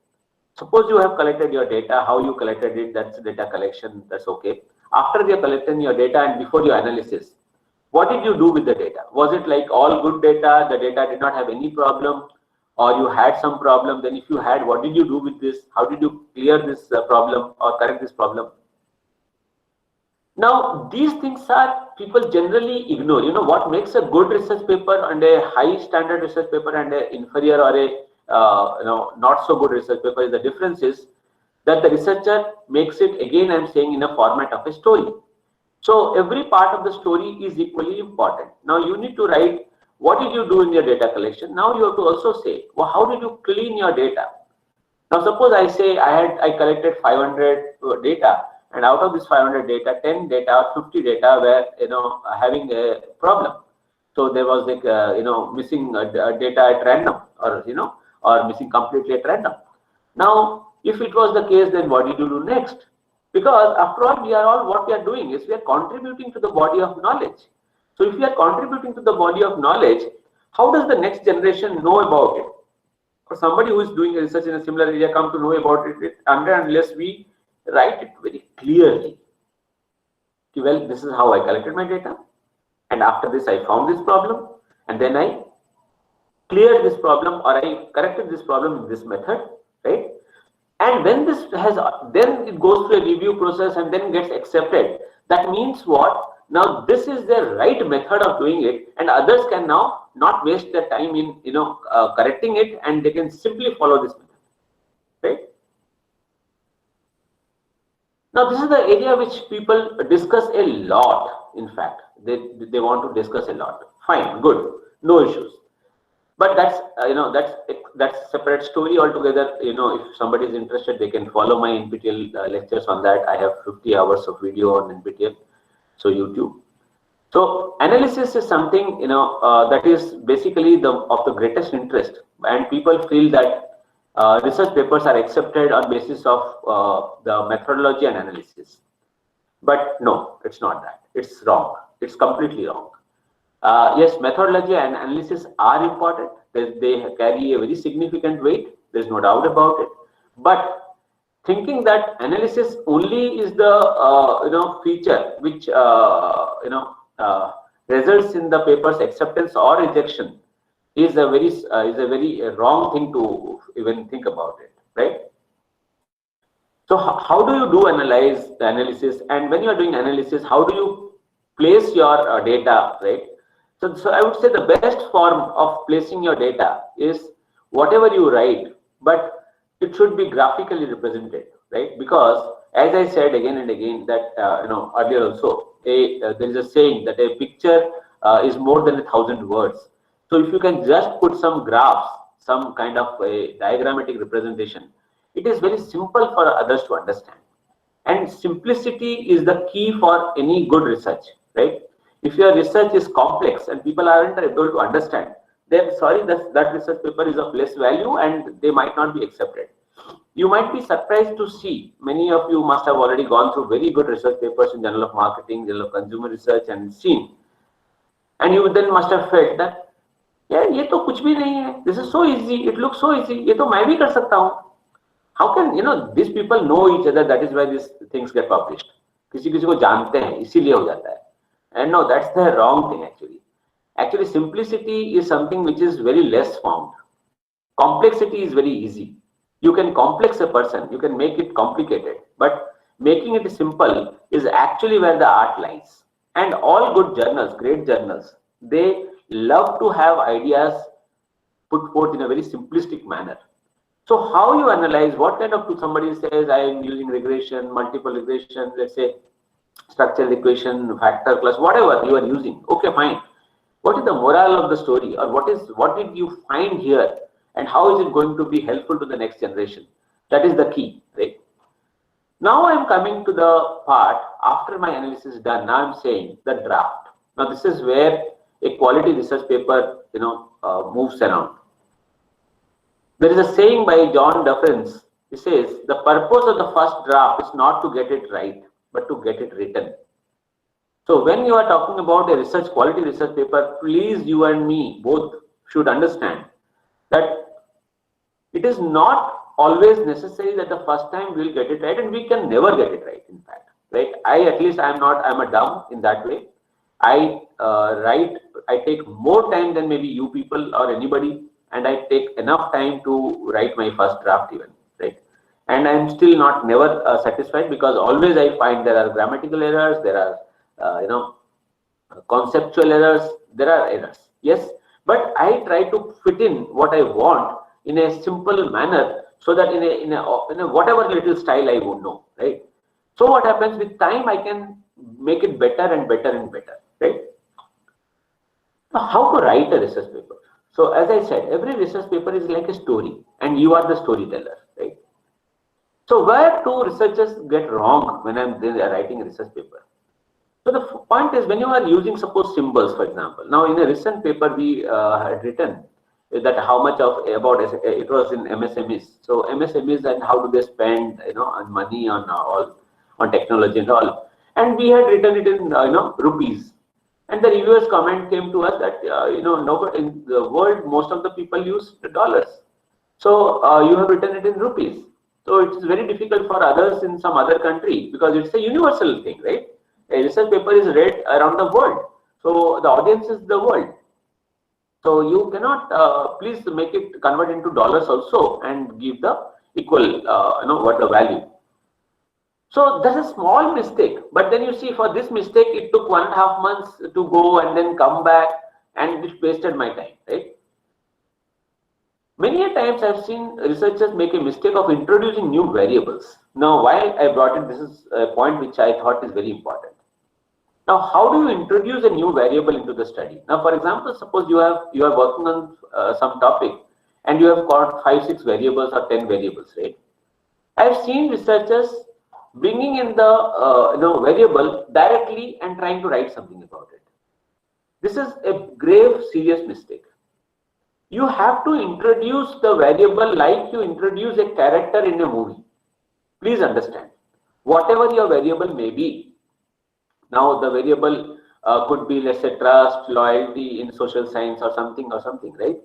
Suppose you have collected your data, how you collected it, that's data collection, that's okay. After you have collected your data and before your analysis, what did you do with the data? Was it like all good data, the data did not have any problem, or you had some problem? Then if you had, what did you do with this? How did you clear this problem or correct this problem? Now, these things are people generally ignore. What makes a good research paper and a high standard research paper and an inferior or a not so good research paper is the difference is that the researcher makes it, again I'm saying, in a format of a story. So every part of the story is equally important. Now you need to write what did you do in your data collection. Now you have to also say, well, how did you clean your data? Now suppose I say I collected 500 data. And out of this 500 data, 10 data or 50 data were, having a problem. So there was like, missing data at random, or missing completely at random. Now, if it was the case, then what did you do next? Because after all, what we are doing is we are contributing to the body of knowledge. So if we are contributing to the body of knowledge, how does the next generation know about it? For somebody who is doing research in a similar area come to know about it unless we write it very clearly. Well, this is how I collected my data, and after this I found this problem, and then I cleared this problem or I corrected this problem in this method, right? And when this then it goes through a review process and then gets accepted. That means what? Now this is the right method of doing it, and others can now not waste their time in correcting it, and they can simply follow this method, right? Now this is the area which people discuss a lot. In fact, they want to discuss a lot. Fine, good, no issues. But that's that's a separate story altogether. If somebody is interested, they can follow my NPTEL lectures on that. I have 50 hours of video on NPTEL, so YouTube. So analysis is something that is basically of the greatest interest, and people feel that research papers are accepted on basis of the methodology and analysis. But no, it's not that. It's wrong. It's completely wrong. Yes, methodology and analysis are important. They carry a very significant weight. There's no doubt about it. But thinking that analysis only is the feature which results in the paper's acceptance or rejection is a very wrong thing to even think about it, right? So how do you do analysis? And when you are doing analysis, how do you place your data, right? So I would say the best form of placing your data is whatever you write, but it should be graphically represented, right? Because as I said again and again that earlier also, there is a saying that a picture is more than 1,000 words. So if you can just put some graphs, some kind of a diagrammatic representation, it is very simple for others to understand. And simplicity is the key for any good research, right? If your research is complex and people aren't able to understand, then sorry, that research paper is of less value and they might not be accepted. You might be surprised to see, many of you must have already gone through very good research papers in Journal of Marketing, Journal of Consumer Research, and seen. And you then must have felt that, yeah, ये तो कुछ भी नहीं है. This is so easy. It looks so easy. ये तो मैं भी कर सकता हूँ. How can these people know each other? That is why these things get published. किसी किसी को जानते हैं, इसीलिए हो जाता है. And no, that's the wrong thing actually. Actually, simplicity is something which is very less found. Complexity is very easy. You can complex a person, you can make it complicated, but making it simple is actually where the art lies. And all good journals, great journals, they love to have ideas put forth in a very simplistic manner. So how you analyze, what kind of, somebody says I am using regression, multiple regression, let's say structural equation, factor class, whatever you are using, okay, fine. What is the moral of the story, or what did you find here, and how is it going to be helpful to the next generation? That is the key, right? Now I am coming to the part after my analysis is done. Now I am saying the draft. Now this is where a quality research paper, moves around. There is a saying by John Duffrance. He says the purpose of the first draft is not to get it right, but to get it written. So when you are talking about a quality research paper, please, you and me both should understand that it is not always necessary that the first time we'll get it right, and we can never get it right, in fact, right? I'm a dumb in that way. I take more time than maybe you people or anybody, and I take enough time to write my first draft even, right? And I'm still never satisfied, because always I find there are grammatical errors, there are conceptual errors, there are errors, yes, but I try to fit in what I want in a simple manner, so that in a whatever little style I would know, right? So what happens with time, I can make it better and better and better, right? Now, how to write a research paper? So as I said, every research paper is like a story, and you are the storyteller, right? So where do researchers get wrong when they are writing a research paper? So the point is, when you are using, suppose, symbols, for example. Now in a recent paper we had written that how much about it was in MSMEs. So MSMEs and how do they spend on money on all on technology and all. And we had written it in rupees. And the reviewers' comment came to us that nobody in the world, most of the people use dollars. So you have written it in rupees. So it is very difficult for others in some other country because it's a universal thing, right? A research paper is read around the world. So the audience is the world. So you cannot please make it convert into dollars also and give the equal what the value. So that's a small mistake, but then you see for this mistake it took 1.5 months to go and then come back, and it wasted my time, right? Many a times I've seen researchers make a mistake of introducing new variables. Now, why I brought it, this is a point which I thought is very important. Now, how do you introduce a new variable into the study? Now, for example, suppose you are working on some topic and you have got 5-6 variables or 10 variables, right? I've seen researchers bringing in the variable directly and trying to write something about it. This is a grave, serious mistake. You have to introduce the variable like you introduce a character in a movie. Please understand, whatever your variable may be. Now the variable could be, let's say, trust, loyalty in social science or something, right?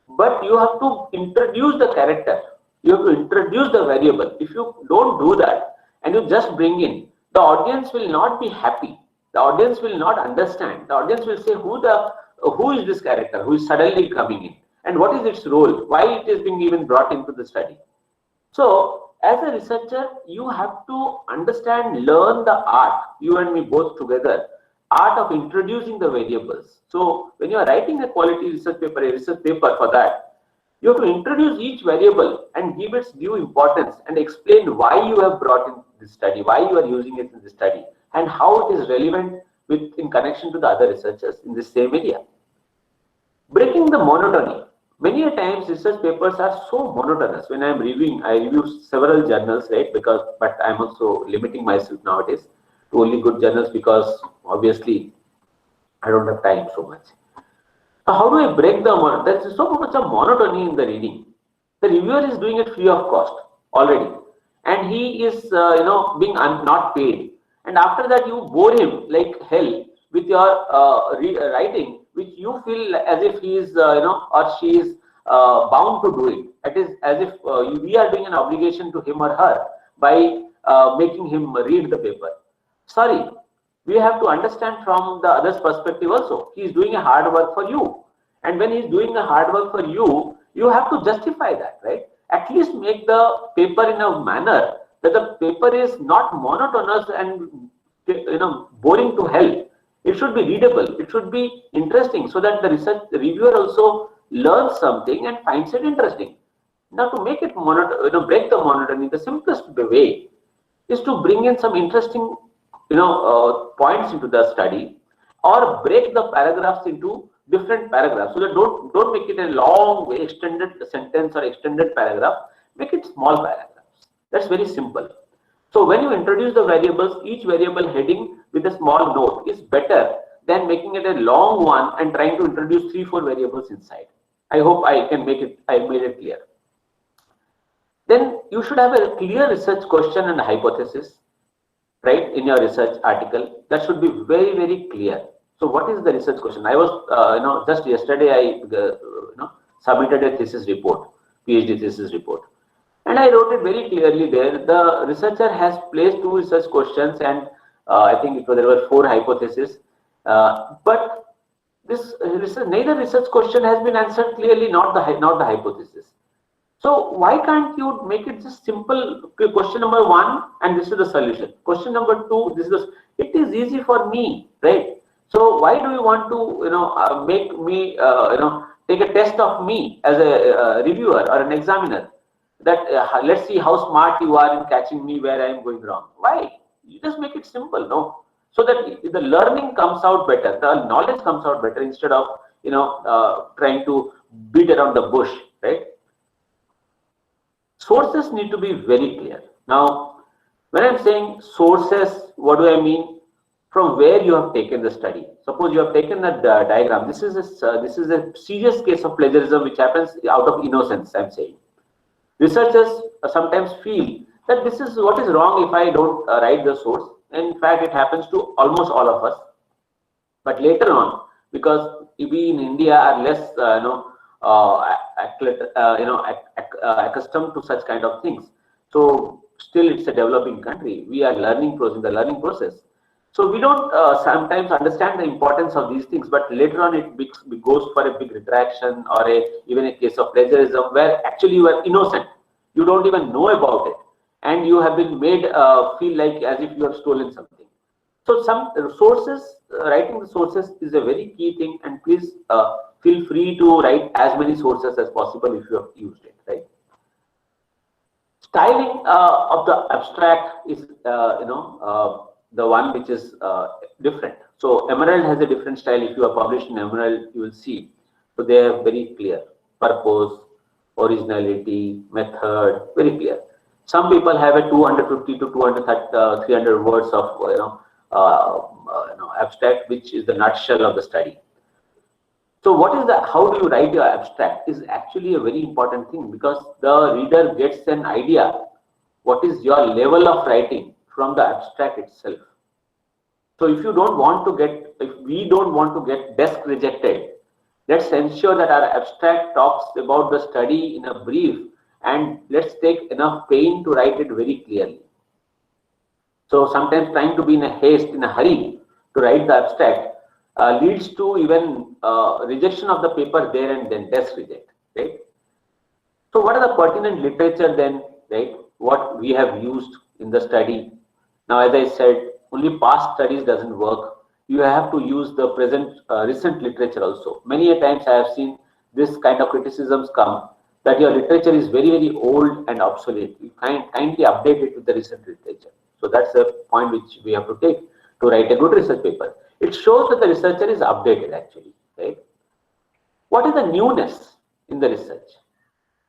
But you have to introduce the character. You have to introduce the variable. If you don't do that and you just bring in, the audience will not be happy. The audience will not understand. The audience will say, who is this character who is suddenly coming in, and what is its role, why it is being even brought into the study. So as a researcher, you have to understand, learn the art, you and me both together, art of introducing the variables. So when you are writing a quality research paper, for that, you have to introduce each variable and give its due importance and explain why you have brought in this study, why you are using it in this study, and how it is relevant in connection to the other researchers in the same area. Breaking the monotony. Many a times research papers are so monotonous. When I am reviewing, I review several journals, right? But I'm also limiting myself nowadays to only good journals because obviously I don't have time so much. How do I break the monotony? There's so much of monotony in the reading. The reviewer is doing it free of cost already, and he is being not paid. And after that, you bore him like hell with your writing, which you feel as if he is or she is bound to do it. It is as if we are doing an obligation to him or her by making him read the paper. Sorry, we have to understand from the other's perspective also. He is doing a hard work for you, and when he is doing a hard work for you, you have to justify that, right? At least make the paper in a manner that the paper is not monotonous and boring to hell. It should be readable. It should be interesting, so that the reviewer also learns something and finds it interesting. Now, to make it break the monotony, the simplest way is to bring in some interesting, points into the study, or break the paragraphs into different paragraphs. So that don't make it a long, extended sentence or extended paragraph. Make it small paragraphs. That's very simple. So when you introduce the variables, each variable heading with a small note is better than making it a long one and trying to introduce 3-4 variables inside. I hope I made it clear. Then you should have a clear research question and hypothesis, right, in your research article. That should be very, very clear. So what is the research question? I was, just yesterday I submitted a thesis report, PhD thesis report. And I wrote it very clearly there. The researcher has placed 2 research questions, and I think there were 4 hypotheses. But neither research question has been answered clearly, not the hypothesis. So why can't you make it just simple? Question number 1, and this is the solution. Question number 2, this is it is easy for me, right? So why do you want to make me take a test of me as a reviewer or an examiner? That let's see how smart you are in catching me where I am going wrong. Why? You just make it simple, no? So that the learning comes out better, the knowledge comes out better, instead of trying to beat around the bush, right? Sources need to be very clear. Now, when I'm saying sources, what do I mean? From where you have taken the study. Suppose you have taken that diagram. This is a serious case of plagiarism which happens out of innocence, I'm saying. Researchers sometimes feel that this is what is wrong if I don't write the source. In fact, it happens to almost all of us. But later on, because we in India are less, accustomed to such kind of things. So still, it's a developing country. We are learning in the learning process. So we don't sometimes understand the importance of these things. But later on, it goes for a big retraction or even a case of plagiarism where actually you are innocent. You don't even know about it, and you have been made feel like as if you have stolen something. So some sources, writing the sources is a very key thing, and please feel free to write as many sources as possible if you have used it, right? Styling of the abstract is, the one which is different. So Emerald has a different style. If you are published in Emerald, you will see. So they are very clear. Purpose, originality, method, very clear. Some people have a 250 to 230, 300 words of abstract, which is the nutshell of the study. So what is how do you write your abstract is actually a very important thing, because the reader gets an idea what is your level of writing from the abstract itself. So if we don't want to get desk rejected, let's ensure that our abstract talks about the study in a brief, and let's take enough pain to write it very clearly. So sometimes trying to be in a hurry to write the abstract leads to even rejection of the paper there and then, desk reject, right? So what are the pertinent literature then, right? What we have used in the study. Now, as I said, only past studies doesn't work. You have to use the present, recent literature also. Many a times I have seen this kind of criticisms come, that your literature is very, very old and obsolete. You kindly update it with the recent literature. So that's a point which we have to take to write a good research paper. It shows that the researcher is updated actually, right? What is the newness in the research?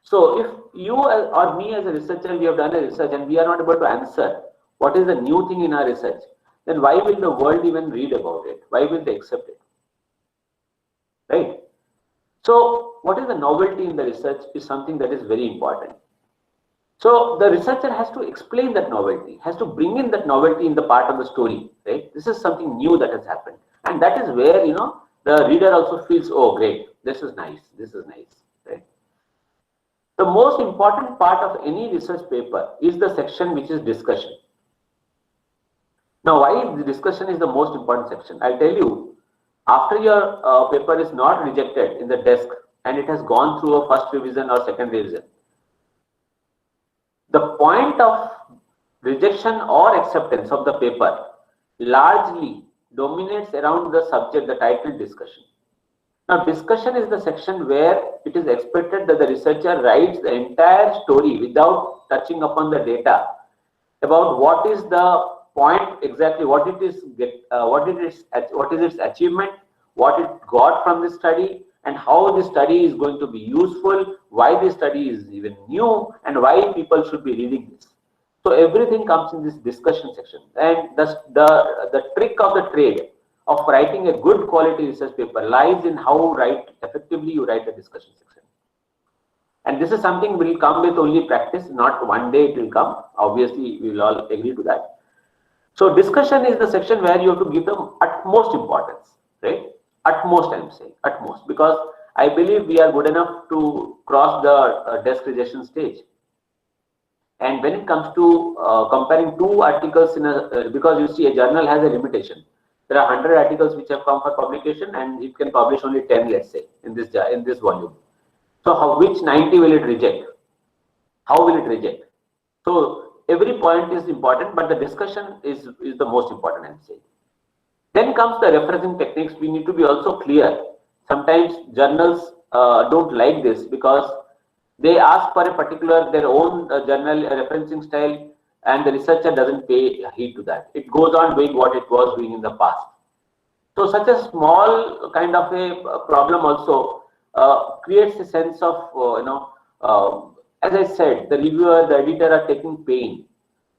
So if you or me as a researcher, we have done a research and we are not able to answer what is the new thing in our research, then why will the world even read about it? Why will they accept it? Right? So what is the novelty in the research is something that is very important. So the researcher has to explain that novelty, has to bring in that novelty in the part of the story, right? This is something new that has happened. And that is where, the reader also feels, oh, great, this is nice, right? The most important part of any research paper is the section which is discussion. Now, why the discussion is the most important section? I'll tell you, after your paper is not rejected in the desk and it has gone through a first revision or second revision, the point of rejection or acceptance of the paper largely dominates around the subject, the title discussion. Now, discussion is the section where it is expected that the researcher writes the entire story without touching upon the data about what is the point exactly, what is its achievement, what it got from the study, and how the study is going to be useful, why the study is even new, and why people should be reading this. So everything comes in this discussion section. And the trick of the trade of writing a good quality research paper lies in how effectively you write the discussion section. And this is something will come with only practice, not one day it will come. Obviously, we will all agree to that. So discussion is the section where you have to give them utmost importance, right? Utmost, I'm saying, utmost, because I believe we are good enough to cross the desk rejection stage. And when it comes to comparing two articles in because you see a journal has a limitation. There are 100 articles which have come for publication and it can publish only 10, let's say, in this volume. So which 90 will it reject? How will it reject? So every point is important, but the discussion is the most important, I'm saying. Then comes the referencing techniques. We need to be also clear. Sometimes journals don't like this because they ask for a particular, their own journal referencing style, and the researcher doesn't pay heed to that. It goes on doing what it was doing in the past. So such a small kind of a problem also creates a sense of, as I said, the reviewer, the editor are taking pain.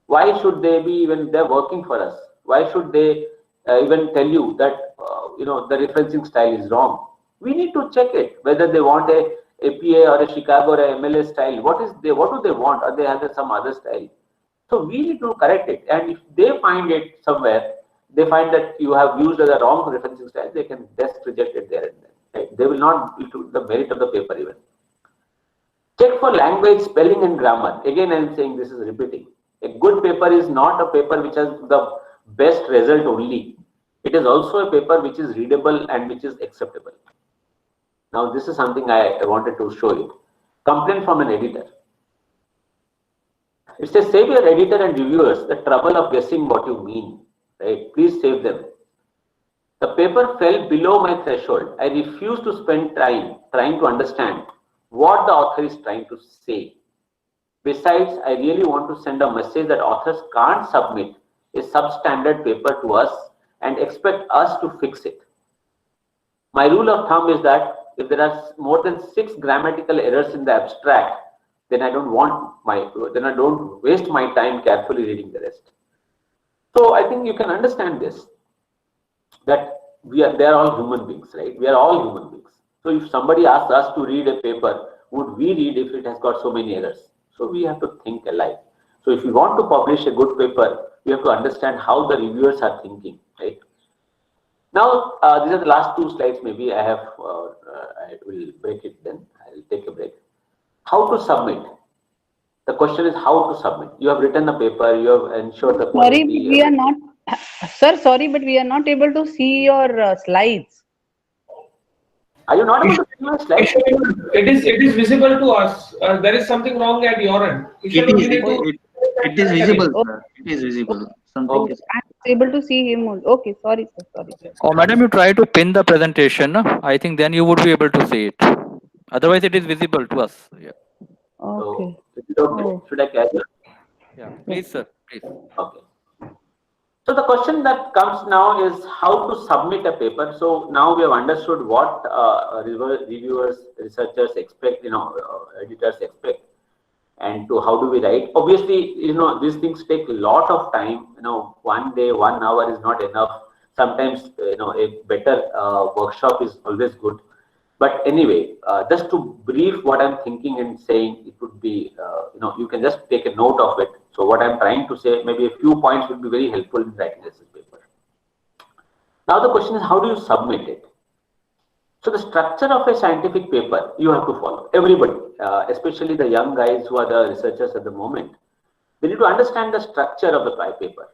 Why should they be, even they're working for us? Why should they even tell you that, the referencing style is wrong? We need to check it, whether they want a APA or a Chicago or a MLS style. What do they want? Or they have some other style? So we need to correct it. And if they find it somewhere, they find that you have used the wrong referencing style, they can just reject it there and then. Right? They will not be to the merit of the paper even. Check for language, spelling and grammar. Again, I am saying this is repeating. A good paper is not a paper which has the best result only. It is also a paper which is readable and which is acceptable. Now, this is something I wanted to show you. Complaint from an editor. It says, save your editor and reviewers the trouble of guessing what you mean. Right? Please save them. The paper fell below my threshold. I refuse to spend time trying to understand what the author is trying to say. Besides, I really want to send a message that authors can't submit a substandard paper to us and expect us to fix it. My rule of thumb is that if there are more than 6 grammatical errors in the abstract, then I don't waste my time carefully reading the rest. So I think you can understand this, that they are all human beings, right? We are all human beings. So if somebody asks us to read a paper, would we read if it has got so many errors? So we have to think alike. So if you want to publish a good paper, you have to understand how the reviewers are thinking, right? Now, these are the last 2 slides. Maybe I will break it then. I will take a break. How to submit? The question is how to submit. You have written the paper, you have ensured the quality. Sorry, we are not, sir, sorry, but we are not able to see your slides. Are you not able to see my slides? It is visible to us. There is something wrong at your end. It is visible, sir. It is visible. Something Okay. is. I'm able to see him. Okay, sorry, sir, sorry. Oh, madam, you try to pin the presentation. No? I think then you would be able to see it. Otherwise, it is visible to us. Yeah. Okay. So, is it okay? Oh. Should I carry on? Yeah. Please, sir. Please. Okay. So the question that comes now is how to submit a paper. So now we have understood what reviewers, researchers expect, editors expect, and to how do we write. Obviously, these things take a lot of time. 1 day, 1 hour is not enough. Sometimes, a better workshop is always good. But anyway, just to brief what I'm thinking and saying, it would be, you can just take a note of it. So what I'm trying to say, maybe a few points would be very helpful in writing this paper. Now the question is, how do you submit it? So the structure of a scientific paper, you have to follow. Everybody, especially the young guys who are the researchers at the moment, they need to understand the structure of the paper.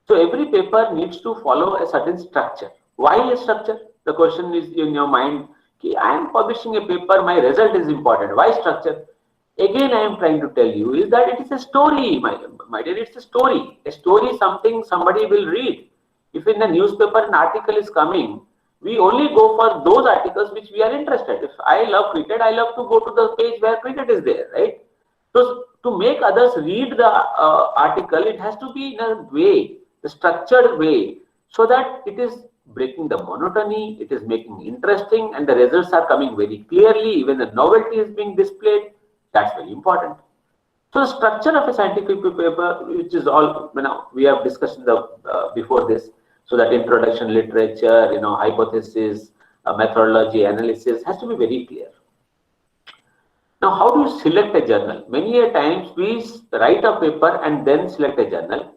So every paper needs to follow a certain structure. Why a structure? The question is in your mind, I am publishing a paper, my result is important. Why structure? Again, I am trying to tell you is that it is a story, my dear, it's a story. A story is something somebody will read. If in the newspaper an article is coming, we only go for those articles which we are interested. If I love cricket, I love to go to the page where cricket is there, right? So to make others read the article, it has to be in a way, a structured way, so that it is breaking the monotony, it is making interesting, and the results are coming very clearly. Even the novelty is being displayed. That's very important. So the structure of a scientific paper, which is all, we have discussed before this. So that introduction, literature, hypothesis, methodology, analysis has to be very clear. Now, how do you select a journal? Many a times we write a paper and then select a journal.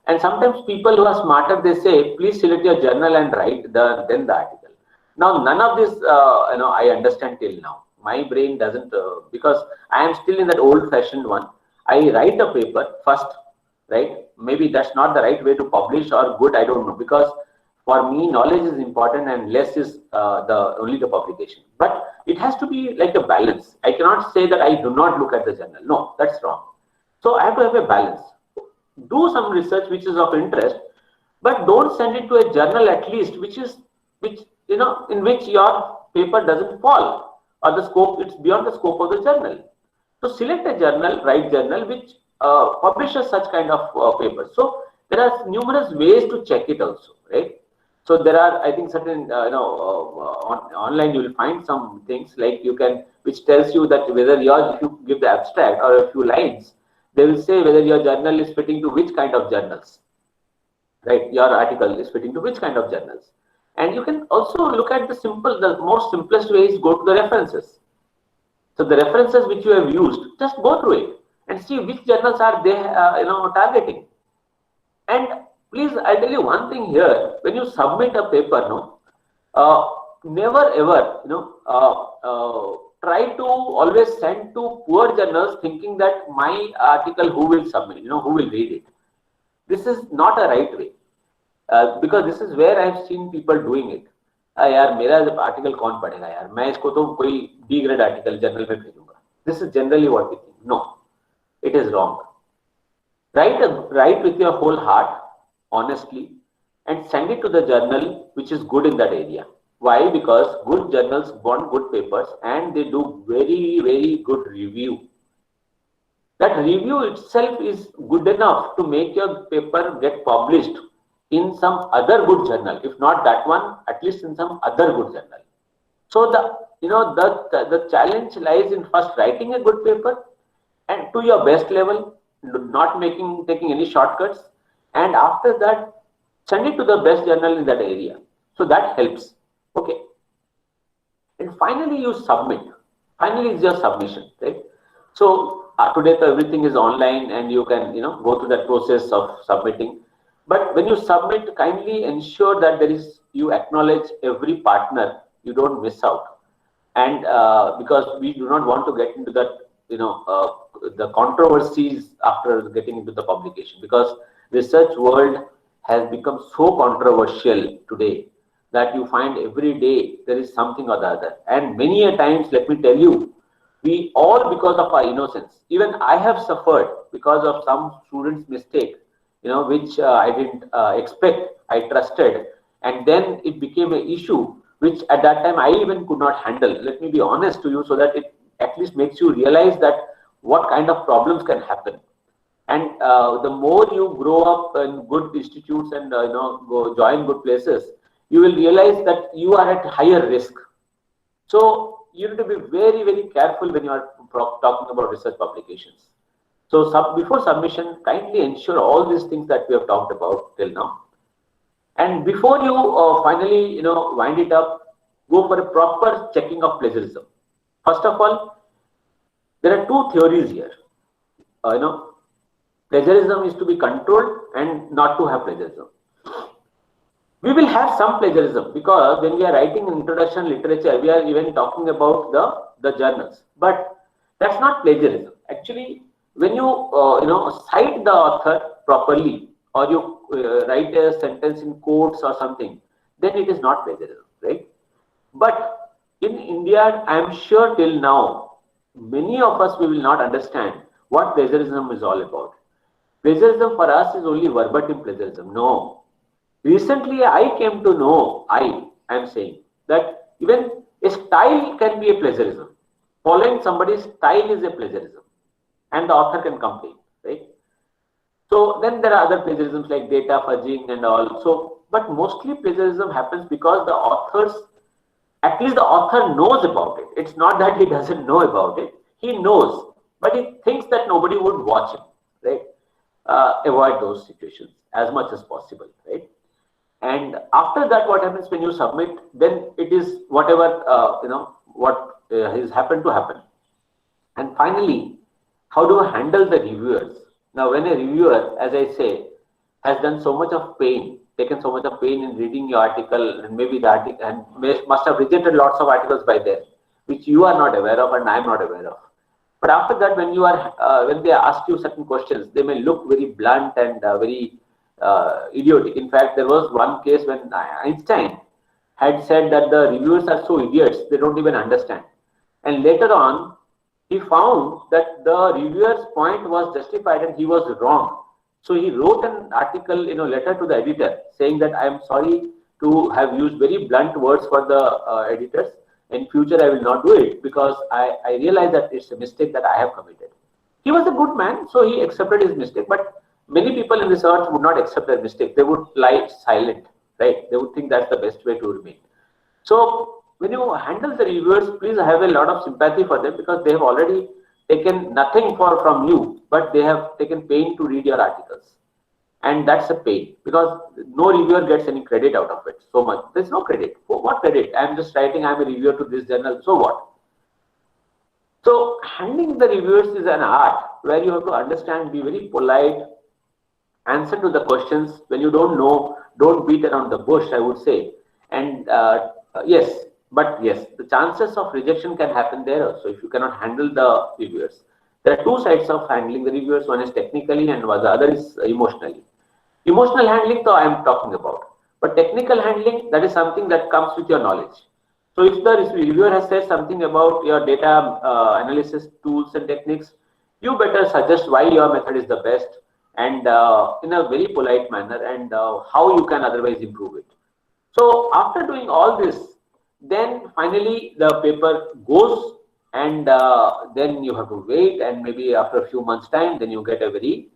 And sometimes people who are smarter, they say, please select your journal and write then the article. Now, none of this, I understand till now. My brain doesn't, because I am still in that old-fashioned one. I write a paper first, right? Maybe that's not the right way to publish or good, I don't know. Because for me, knowledge is important and less is only the publication. But it has to be like a balance. I cannot say that I do not look at the journal. No, that's wrong. So I have to have a balance. Do some research which is of interest, but don't send it to a journal at least, in which your paper doesn't fall, or the scope, it's beyond the scope of the journal. So select a journal, write journal which publishes such kind of papers. So there are numerous ways to check it also, right? So there are, I think, certain online you will find some things like which tells you that whether if you give the abstract or a few lines, they will say whether your journal is fitting to which kind of journals, right? Your article is fitting to which kind of journals. And you can also look at the most simplest way is go to the references. So the references which you have used, just go through it and see which journals are they targeting. And please, I'll tell you one thing here: when you submit a paper, never ever try to always send to poor journals thinking that my article who will submit, who will read it. This is not a right way, because this is where I've seen people doing it. यार मेरा article कौन पढ़ेगा यार, मैं इसको तो कोई B grade article journal में भेजूंगा. This is generally what we think. No, it is wrong. Write with your whole heart, honestly, and send it to the journal which is good in that area. Why? Because good journals want good papers and they do very, very good review. That review itself is good enough to make your paper get published in some other good journal. If not that one, at least in some other good journal. So the challenge lies in first writing a good paper and to your best level, not taking any shortcuts, and after that send it to the best journal in that area. So that helps. Okay. And finally you submit. Finally is your submission, right? So today everything is online and you can go through that process of submitting. But when you submit, kindly ensure that you acknowledge every partner. You don't miss out. And because we do not want to get into that the controversies after getting into the publication, because research world has become so controversial today that you find every day there is something or the other. And many a times, let me tell you, we all, because of our innocence, even I have suffered because of some student's mistake, which I didn't expect, I trusted, and then it became an issue which at that time I even could not handle. Let me be honest to you, so that it at least makes you realize that what kind of problems can happen. And the more you grow up in good institutes and go join good places, you will realize that you are at higher risk. So you need to be very, very careful when you are talking about research publications. So before submission, kindly ensure all these things that we have talked about till now. And before you finally wind it up, go for a proper checking of plagiarism. First of all, there are two theories here. Plagiarism is to be controlled and not to have plagiarism. We will have some plagiarism because when we are writing introduction literature, we are even talking about the journals. But that's not plagiarism. Actually, when you cite the author properly, or you write a sentence in quotes or something, then it is not plagiarism, right? But in India, I am sure till now, many of us, we will not understand what plagiarism is all about. Plagiarism for us is only verbatim plagiarism. No. Recently, I came to know, I am saying that even a style can be a plagiarism. Following somebody's style is a plagiarism, and the author can complain, right? So then there are other plagiarisms like data fudging and all. So, but mostly plagiarism happens because at least the author knows about it. It's not that he doesn't know about it. He knows, but he thinks that nobody would watch him, right? Avoid those situations as much as possible, right? And after that, what happens when you submit, then it is whatever, what has happened to happen. And finally, how do I handle the reviewers? Now, when a reviewer, as I say, has done so much of pain, taken so much of pain in reading your article, and maybe the article, and must have rejected lots of articles by then, which you are not aware of and I am not aware of. But after that, when they ask you certain questions, they may look very blunt and very idiotic. In fact, there was one case when Einstein had said that the reviewers are so idiots, they don't even understand. And later on, he found that the reviewer's point was justified and he was wrong. So he wrote an article, letter to the editor saying that I am sorry to have used very blunt words for the editors. In future, I will not do it because I realize that it's a mistake that I have committed. He was a good man, so he accepted his mistake. But many people in this earth would not accept their mistake. They would lie silent, right? They would think that's the best way to remain. So when you handle the reviewers, please have a lot of sympathy for them because they have already taken nothing from you, but they have taken pain to read your articles. And that's a pain because no reviewer gets any credit out of it so much. There's no credit. For what credit? I'm just writing, I'm a reviewer to this journal. So what? So handling the reviewers is an art. where you have to understand, be very polite, answer to the questions. When you don't know, don't beat around the bush, I would say. And yes, but yes, the chances of rejection can happen there also if you cannot handle the reviewers. There are two sides of handling the reviewers. One is technically and the other is emotionally. Emotional handling, though, I am talking about. But technical handling, that is something that comes with your knowledge. So if the reviewer has said something about your data analysis tools and techniques, you better suggest why your method is the best, and in a very polite manner, and how you can otherwise improve it. So after doing all this, then finally the paper goes, and then you have to wait, and maybe after a few months time, then you get a very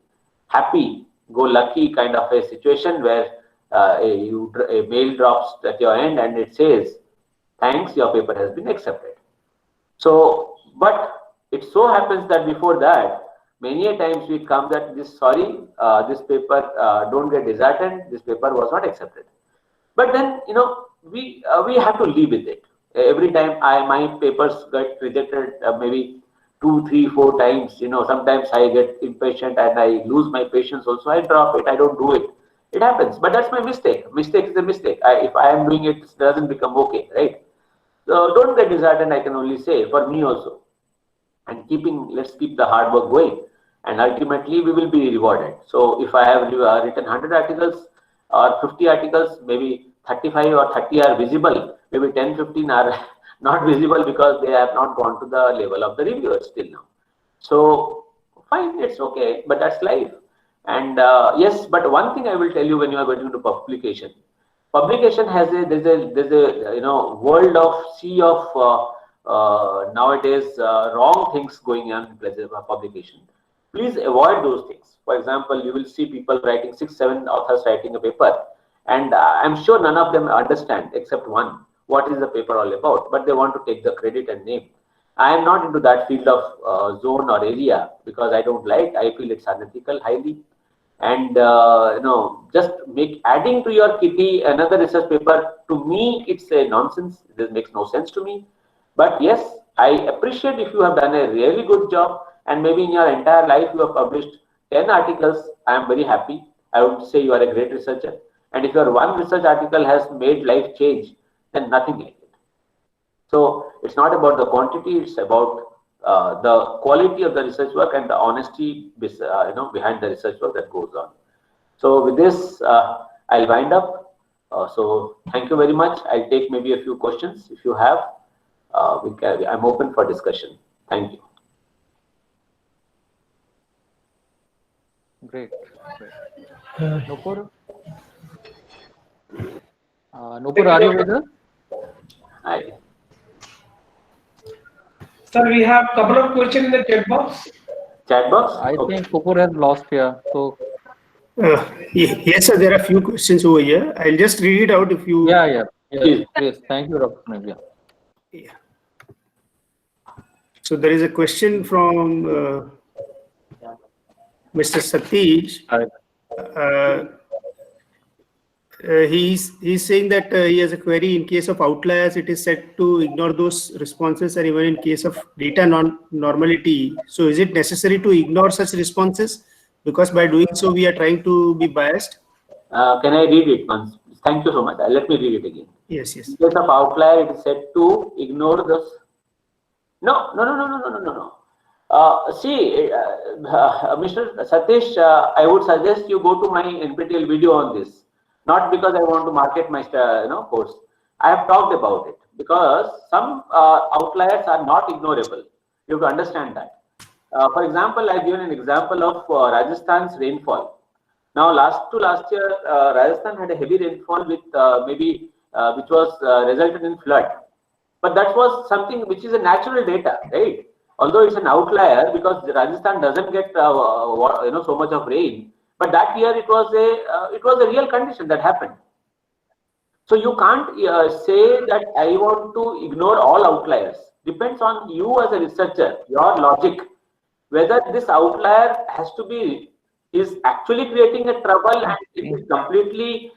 happy go lucky kind of a situation where a mail drops at your end and it says, thanks, your paper has been accepted. So, but it so happens that before that, many a times we come that this paper, don't get disheartened, this paper was not accepted. But then, we have to live with it. Every time my papers get rejected, maybe 2, 3, 4 times, sometimes I get impatient and I lose my patience also. I drop it, I don't do it. It happens, but that's my mistake. Mistake is a mistake. If I am doing it, it doesn't become okay, right? So don't get disheartened, I can only say, for me also. And let's keep the hard work going. And ultimately, we will be rewarded. So if I have written 100 articles or 50 articles, maybe 35 or 30 are visible, maybe 10, 15 are not visible because they have not gone to the level of the reviewers till now. So fine, it's okay, but that's life. And yes, but one thing I will tell you when you are going to publication has there's a world of sea of nowadays wrong things going on in place of publication. Please avoid those things. For example, you will see people writing 6, 7 authors writing a paper, and I'm sure none of them understand except one what is the paper all about, but they want to take the credit and name. I am not into that field of zone or area because I don't like. I feel it's unethical highly. And just adding to your kitty another research paper, to me it's a nonsense. This makes no sense to me. But yes, I appreciate if you have done a really good job, and maybe in your entire life you have published 10 articles. I am very happy. I would say you are a great researcher. And if your one research article has made life change, then nothing like it. So it's not about the quantity, it's about the quality of the research work and the honesty behind the research work that goes on. So with this, I'll wind up. So thank you very much. I'll take maybe a few questions if you have. I'm open for discussion. Thank you. Great. Nupur? Nupur, are you with us? Hi. Sir, we have a couple of questions in the chat box. Chat box? I think Nupur has lost here. So Yes, sir, there are a few questions over here. I'll just read it out if you... yeah. Yes. Thank you, Dr. Nayak. Yeah. So there is a question from Mr. Satish. He's saying that he has a query. In case of outliers, it is said to ignore those responses, and even in case of data non-normality. So is it necessary to ignore such responses? Because by doing so, we are trying to be biased. Can I read it once? Thank you so much. Let me read it again. Yes. In case of outlier, it is said to ignore those. No. See, Mr. Satish, I would suggest you go to my NPTEL video on this. Not because I want to market my course. I have talked about it because some outliers are not ignorable. You have to understand that. For example, I've given an example of Rajasthan's rainfall. Now, last year, Rajasthan had a heavy rainfall with which was resulted in flood. But that was something which is a natural data, right? Although it's an outlier because Rajasthan doesn't get so much of rain. But that year it was a real condition that happened. So you can't say that I want to ignore all outliers. Depends on you as a researcher, your logic, whether this outlier is actually creating a trouble and it is completely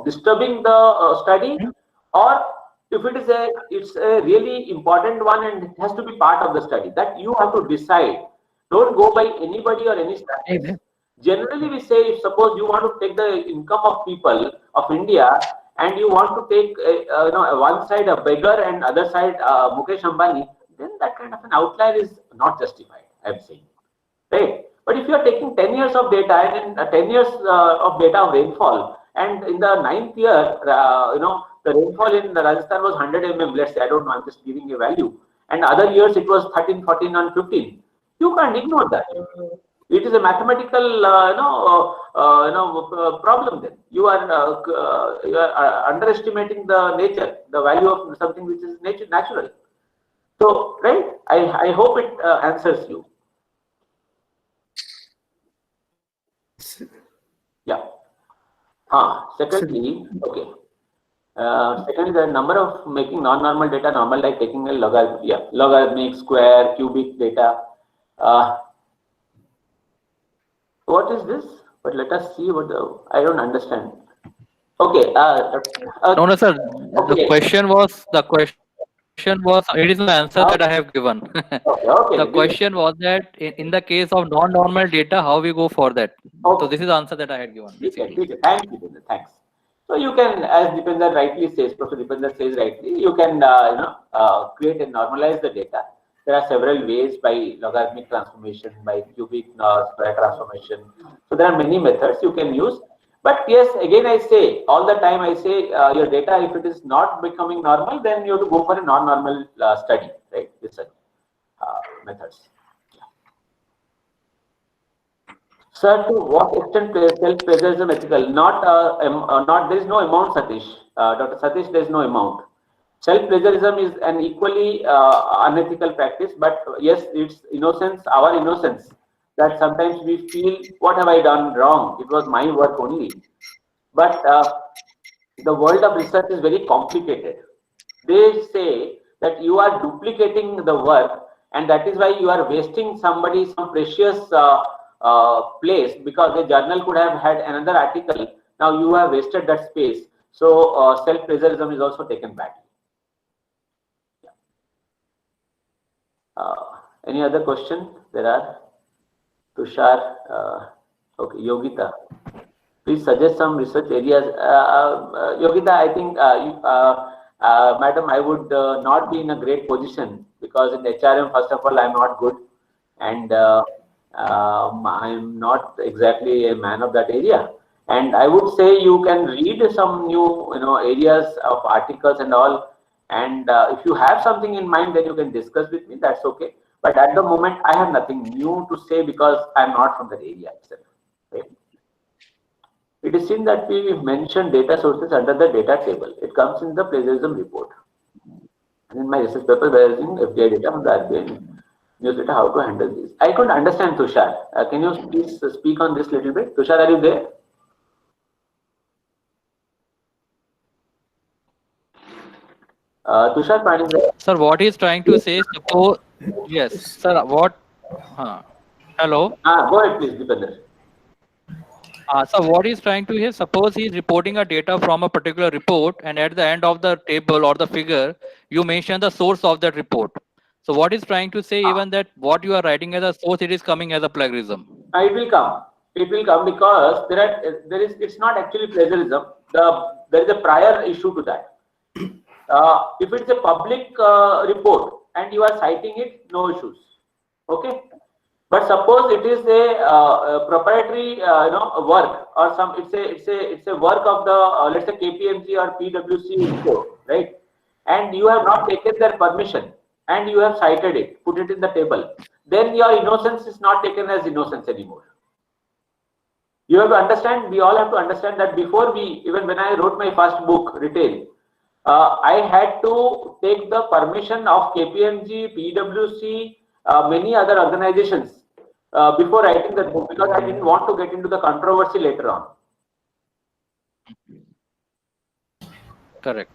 disturbing the study, or if it's a really important one and it has to be part of the study. That you have to decide. Don't go by anybody or any standards. Generally, we say if suppose you want to take the income of people of India and you want to take one side a beggar and other side Mukesh Ambani, then that kind of an outlier is not justified, I'm saying, right? But if you are taking 10 years of data and 10 years of data of rainfall, and in the 9th year, the rainfall in Rajasthan was 100 mm, let's say, I don't know, I'm just giving a value, and other years it was 13, 14 and 15. You can't ignore that. It is a mathematical, problem. Then you are underestimating the nature, the value of something which is natural. So, right? I hope it answers you. Yeah. Secondly, okay. Secondly, the number of making non-normal data normal, like taking a logarithmic, square, cubic data. What is this? But let us see what I don't understand. Okay. No, sir. Okay. The question was it is the answer that I have given. Okay. The question was that in the case of non-normal data, how we go for that. Okay. So this is the answer that I had given. Basically. Thank you, Deependra. Thanks. So you can, as Deependra rightly says, Professor Deependra says rightly, you can create and normalize the data. There are several ways, by logarithmic transformation, by cubic square transformation. So there are many methods you can use. But yes, again I say, all the time I say, your data, if it is not becoming normal, then you have to go for a non-normal study, right? This methods. Sir, to what extent self-plagiarism ethical? Not. There is no amount, Satish. Dr. Satish, there is no amount. Self-plagiarism is an equally unethical practice, but yes, it's innocence, our innocence, that sometimes we feel, what have I done wrong? It was my work only. But the world of research is very complicated. They say that you are duplicating the work, and that is why you are wasting somebody some precious place, because the journal could have had another article. Now you have wasted that space. So self-plagiarism is also taken back. Any other question? There are. Tushar, okay, Yogita. Please suggest some research areas. Yogita, I think, madam, I would not be in a great position, because in HRM, first of all, I'm not good, and I'm not exactly a man of that area. And I would say you can read some new, areas of articles and all. And if you have something in mind, then you can discuss with me. That's okay. But at the moment, I have nothing new to say, because I'm not from that area itself. Right? It is seen that we mentioned data sources under the data table. It comes in the plagiarism report. And in my research paper, we are using FDI data from the RBI newsletter, how to handle this. I couldn't understand, Tushar. Can you please speak on this a little bit? Tushar, are you there? Tushar Pandey. Sir, what he's trying to say, suppose, yes, sir, what, hello? Go ahead, please, Deependra. So what he's trying to hear, suppose he's reporting a data from a particular report, and at the end of the table or the figure, you mention the source of that report. So what he's trying to say, even that what you are writing as a source, it is coming as a plagiarism. It will come. It will come, because it's not actually plagiarism. There is a prior issue to that. If it's a public report and you are citing it, no issues. Okay. But suppose it is a proprietary, work, or it's a work of the let's say KPMG or PwC report, right? And you have not taken their permission, and you have cited it, put it in the table. Then your innocence is not taken as innocence anymore. You have to understand. We all have to understand that before even when I wrote my first book, Retail, I had to take the permission of KPMG, PwC, many other organizations before writing that book, because I didn't want to get into the controversy later on. Correct.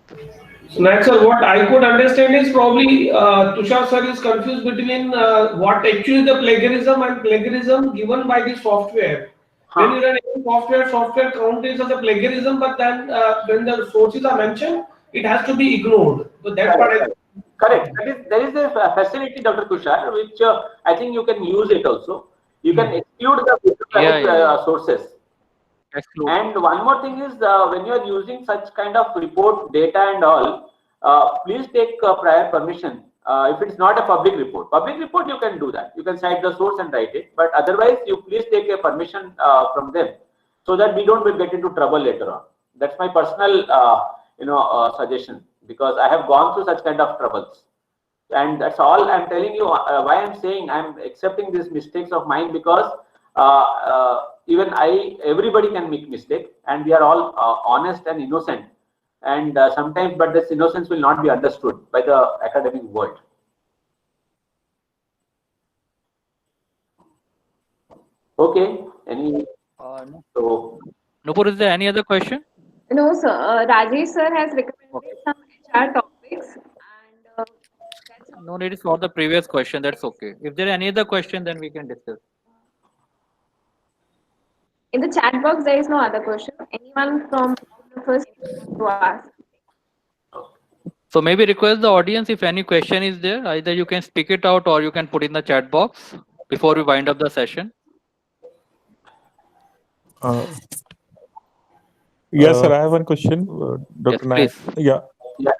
So next, sir, what I could understand is probably Tushar sir is confused between what actually the plagiarism and plagiarism given by the software. When you run any software counts as a plagiarism, but then when the sources are mentioned, it has to be ignored. So that's what Correct. There is a facility, Dr. Tushar, which I think you can use it also. You can exclude the sources. Exclude. And one more thing is when you are using such kind of report data and all, please take prior permission. If it's not a public report you can do that. You can cite the source and write it. But otherwise, you please take a permission from them so that we don't get into trouble later on. That's my personal suggestion, because I have gone through such kind of troubles. And that's all I'm telling you. Why I'm saying I'm accepting these mistakes of mine, because even everybody can make mistake, and we are all honest and innocent. And sometimes, but this innocence will not be understood by the academic world. Okay. Any? No. So, Nupur, is there any other question? No, sir. Rajesh sir has recommended some HR topics, and that's all. No need for the previous question. That's okay. If there are any other question, then we can discuss. In the chat box, there is no other question. Anyone from the first to ask? So maybe request the audience, if any question is there, either you can speak it out or you can put in the chat box before we wind up the session. Yes, sir. I have one question, Dr. Nayak. Please. Yeah. yeah.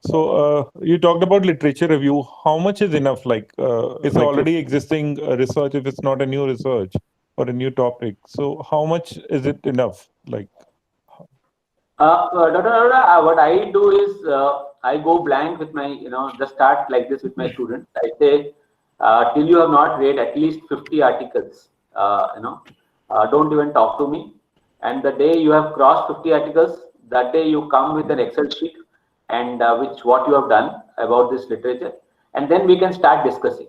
So you talked about literature review. How much is enough? Like it's already existing research, if it's not a new research or a new topic. So how much is it enough? Like, Dr. Arora, what I do is I go blank with my, just start like this with my students. I say, till you have not read at least 50 articles, don't even talk to me. And the day you have crossed 50 articles, that day you come with an Excel sheet and what you have done about this literature, and then we can start discussing.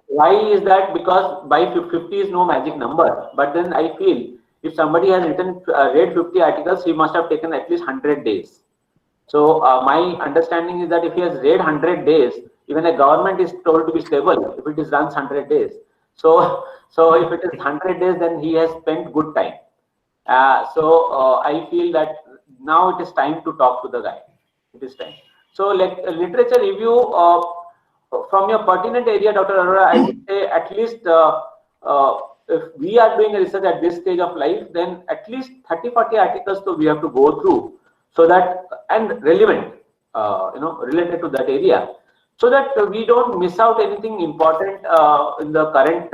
Why is that? Because by 50 is no magic number, but then I feel if somebody has read 50 articles, he must have taken at least 100 days. So my understanding is that if he has read 100 days, even a government is told to be stable if it is runs 100 days. So if it is 100 days, then he has spent good time. I feel that now it is time to talk to the guy. It is time. So like literature review from your pertinent area, Dr. Arora, I would say at least if we are doing a research at this stage of life, then at least 30-40 articles we have to go through, so that, and relevant, related to that area, so that we don't miss out anything important in the current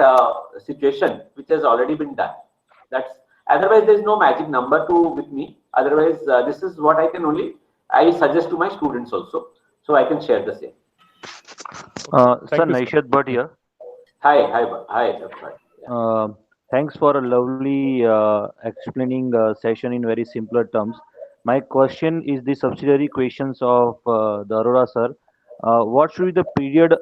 situation, which has already been done. That's otherwise there is no magic number with me. Otherwise, this is what I suggest to my students also, so I can share the same. Sir, Naishad Bhatt here. Hi. Thanks for a lovely explaining session in very simpler terms. My question is the subsidiary questions of the Arora sir. What should be the period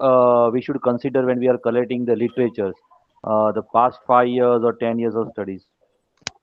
we should consider when we are collecting the literatures? The past 5 years or 10 years of studies?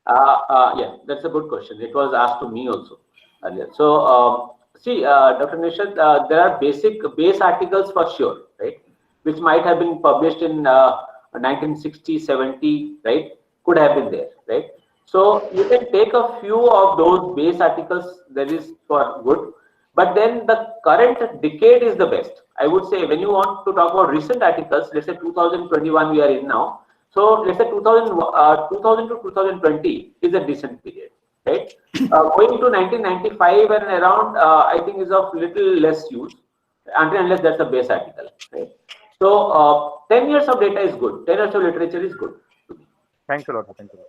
Yeah, that's a good question. It was asked to me also earlier. So, see, Dr. Nishad, there are base articles for sure, right? Which might have been published in 1960, 70, right? Could have been there, right? So you can take a few of those base articles, that is for good. But then the current decade is the best. I would say when you want to talk about recent articles, let's say 2021 we are in now. So let's say 2000 to 2020 is a decent period, right? Going to 1995 and around, I think is of little less use, unless that's a base article, right? So 10 years of data is good. 10 years of literature is good. Thanks a lot. Thank you.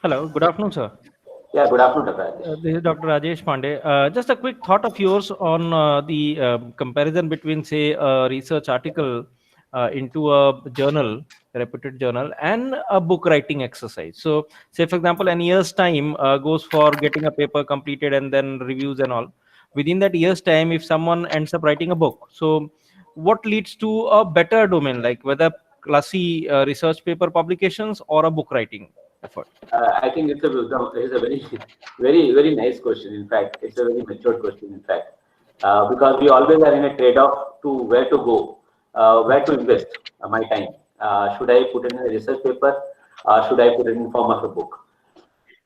Hello, good afternoon, sir. Yeah, good afternoon, Dr. Rajesh. This is Dr. Rajesh Pandey. Just a quick thought of yours on the comparison between, say, a research article into a journal, a reputed journal, and a book writing exercise. So, say, for example, an year's time goes for getting a paper completed and then reviews and all. Within that year's time, if someone ends up writing a book, so what leads to a better domain, like whether classy research paper publications or a book writing effort? I think it's a very nice question. In fact, it's a very mature question. In fact, because we always are in a trade-off to where to go, where to invest my time. Should I put it in a research paper, or should I put it in form of a book?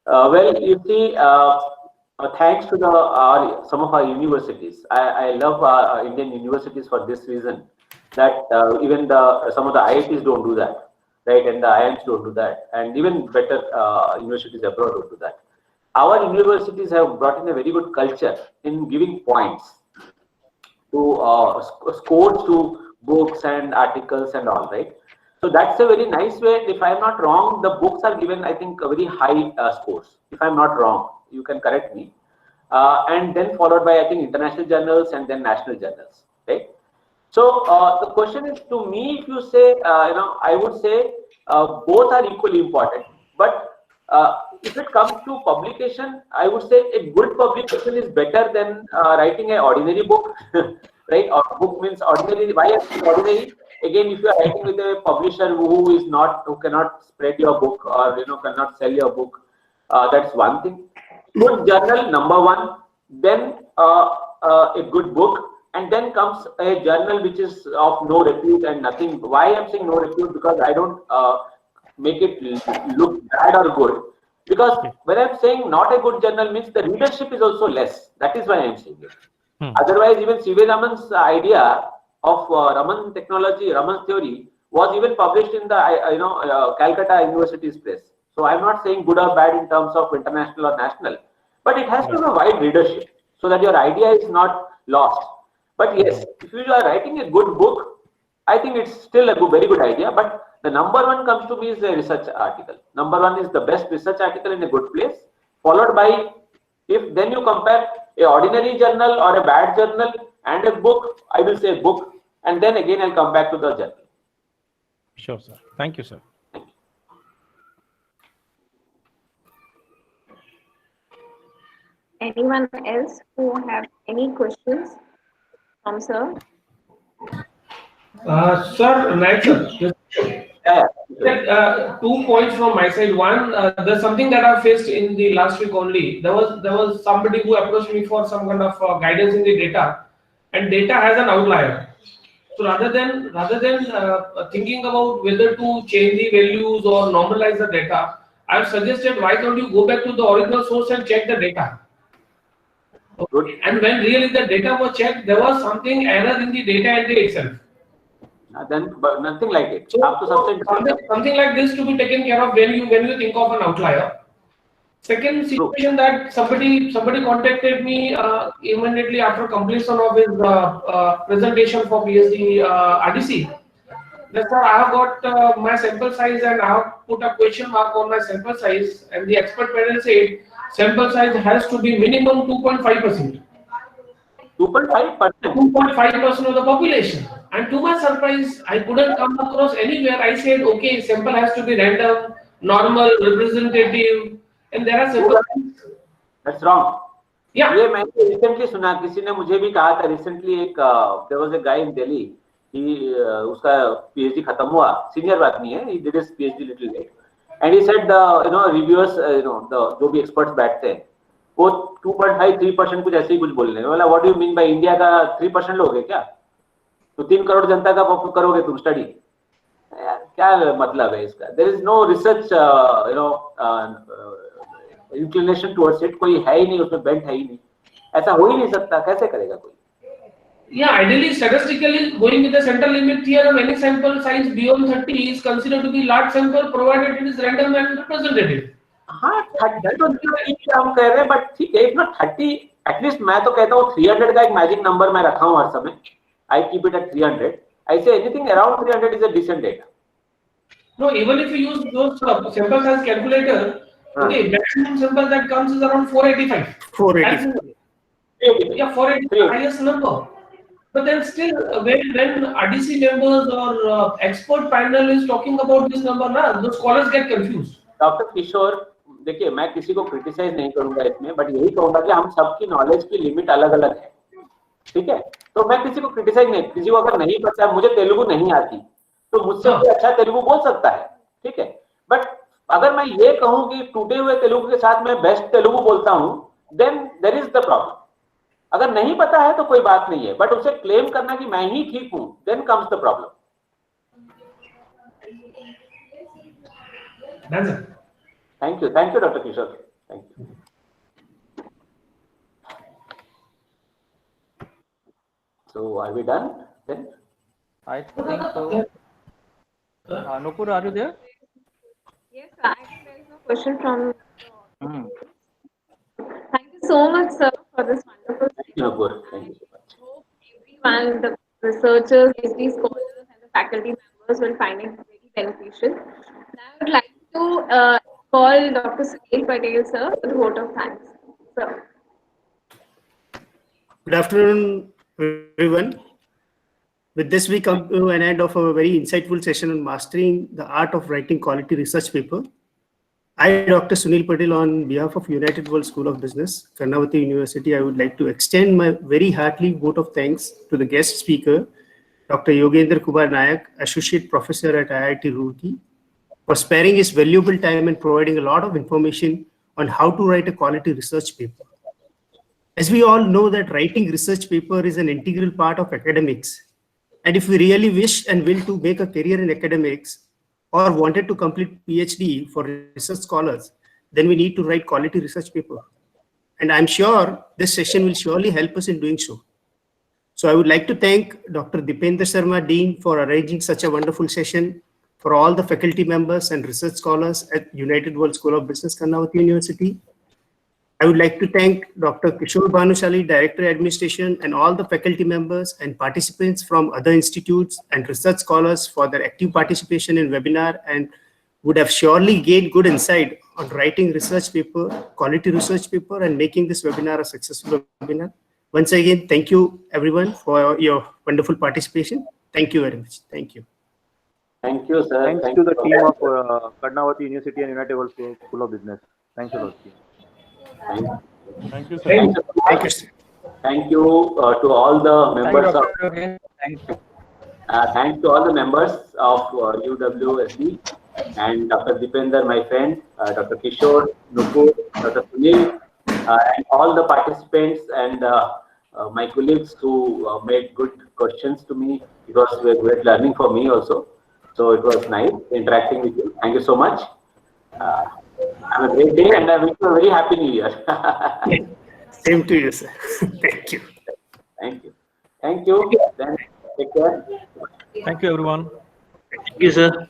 Well, you see, thanks to some of our universities. I love our Indian universities for this reason, that even some of the IITs don't do that, right? And the IIMs don't do that, and even better universities abroad don't do that. Our universities have brought in a very good culture in giving points to scores to books and articles and all, right? So that's a very nice way. If I'm not wrong, the books are given, I think, a very high scores. If I'm not wrong, you can correct me. And then followed by, I think, international journals and then national journals, right? So the question is, to me, if you say, I would say both are equally important. But if it comes to publication, I would say a good publication is better than writing an ordinary book, right? Or book means ordinary. Why I say ordinary? Again, if you are writing with a publisher who cannot spread your book, or cannot sell your book, that's one thing. Good journal, number one, then a good book, and then comes a journal which is of no repute and nothing. Why I'm saying no repute? Because I don't make it look bad or good. Because when I'm saying not a good journal means the readership is also less. That is why I'm saying it. Otherwise, even C.V. Raman's idea of Raman technology, Raman's theory was even published in the Calcutta University's press. So I'm not saying good or bad in terms of international or national, but it has to have a wide readership so that your idea is not lost. But yes, if you are writing a good book, I think it's still a very good idea. But the number one comes to me is a research article. Number one is the best research article in a good place, followed by, if then you compare a ordinary journal or a bad journal and a book, I will say book, and then again I'll come back to the journal. Sure, sir. Thank you, sir. Anyone else who have any questions from sir? Sir, Nayak sir, 2 points from my side. One, there's something that I faced in the last week only. There was somebody who approached me for some kind of guidance in the data, and data has an outlier. So rather than thinking about whether to change the values or normalize the data, I've suggested, why don't you go back to the original source and check the data? Okay. And when really the data was checked, there was something error in the data entry itself. Then nothing like it. So something like this to be taken care of when you think of an outlier. Second situation, that somebody contacted me immediately after completion of his presentation for PhD RDC. That's why I have got my sample size, and I have put a question mark on my sample size, and the expert panel said sample size has to be minimum 2.5%. 2.5%? 2.5% of the population. And to my surprise, I couldn't come across anywhere. I said, okay, sample has to be random, normal, representative, and there are several. That's wrong. Yeah. ये मैंने recently सुना, किसी ने मुझे भी कहा था recently, there was a guy in Delhi, उसका PhD खत्म हुआ, senior बात नहीं है, he did his PhD little late, and he said the reviewers, the जो भी experts बैठते हैं, वो 2.5-3% कुछ ऐसे ही कुछ बोल रहे हैं. बोला, what do you mean by India का 3% लोगे क्या? तो 3 करोड़ जनता का करोगे तुम स्टडी? क्या मतलब है इसका? There is no research, inclination towards it. कोई है ही नहीं उसमें, बेंट है ही नहीं. ऐसा हो ही नहीं सकता. कैसे करेगा कोई? Yeah, ideally, statistically, going with the central limit theorem, any sample size beyond 30 is considered to be large sample, provided it is random and representative. हाँ, 30 तो ठीक है हम कह रहे हैं, बट ठीक है, if not 30, एटलीस्ट मैं तो कहता हूँ 300 का एक मैजिक नंबर मैं रखा हूँ हर समय. I keep it at 300. I say anything around 300 is a decent data. No, even if you use those sample size calculator, okay, maximum sample that comes is around 485. 485. Yeah, 485 highest number. But then still, when RDC members or expert panel is talking about this number, the scholars get confused. Dr. Kishor, देखिए मैं किसी को criticise नहीं करूंगा इसमें, but यही कहूंगा कि हम सबकी नॉलेज की लिमिट अलग अलग है. ठीक है, तो मैं किसी को क्रिटिसाइज नहीं, किसी को अगर नहीं पता है, मुझे तेलुगु नहीं आती, तो मुझसे कोई अच्छा तेलुगु बोल सकता है. ठीक है, बट अगर मैं ये कहूं कि टूटे हुए तेलुगु के साथ मैं बेस्ट तेलुगु बोलता हूं, then there is the problem. अगर नहीं पता है तो कोई बात नहीं है, बट उसे क्लेम करना कि मैं ही ठीक हूं, then comes the problem. Thank you doctor Kishore. Thank you. So are we done then? I think so. Nupur, are you there? Yes, sir. I think there is no question from the Hmm. audience. Thank you so much, sir, for this wonderful Thank you, Nupur. Thank you so much. hope everyone, the researchers, PhD scholars, and the faculty members will find it very beneficial. Now, I would like to call Dr. Sunil Patel, sir, for the vote of thanks. Sir. Good afternoon, everyone. With this, we come to an end of a very insightful session on mastering the art of writing quality research paper. I, Dr. Sunil Patel, on behalf of United World School of Business, Karnataka University, I would like to extend my very hearty vote of thanks to the guest speaker, Dr. Jogendra Kumar Nayak, Associate Professor at IIT Roorkee, for sparing his valuable time and providing a lot of information on how to write a quality research paper. As we all know that writing research paper is an integral part of academics. And if we really wish and will to make a career in academics or wanted to complete PhD for research scholars, then we need to write quality research paper. And I'm sure this session will surely help us in doing so. So I would like to thank Dr. Deependra Sharma, Dean, for arranging such a wonderful session, for all the faculty members and research scholars at United World School of Business, Karnataka University. I would like to thank Dr. Kishor Bhanushali, Director Administration, and all the faculty members and participants from other institutes and research scholars for their active participation in webinar and would have surely gained good insight on writing research paper, quality research paper, and making this webinar a successful webinar. Once again, thank you everyone for your wonderful participation. Thank you very much. Thank you. Thank you, sir. Thanks Thank to the you. team of Karnataka University and United World School of Business. Thanks a lot, team. Thank you. Thank you, sir. Thank you. Thank you, sir. Thank you to all the Thank you, members of. Dr. Yogesh. Thank you. Thanks to all the members of UWSB and Dr. Deependra, my friend, Dr. Kishore, Nupur, Dr. Sunil, and all the participants and my colleagues who made good questions to me. It was a great learning for me also. So it was nice interacting with you. Thank you so much. Have a great day and I wish you a very happy new year. Same to you, sir. Thank you. Thank you. Thank you. Then take care. Thank you, everyone. Thank you, sir.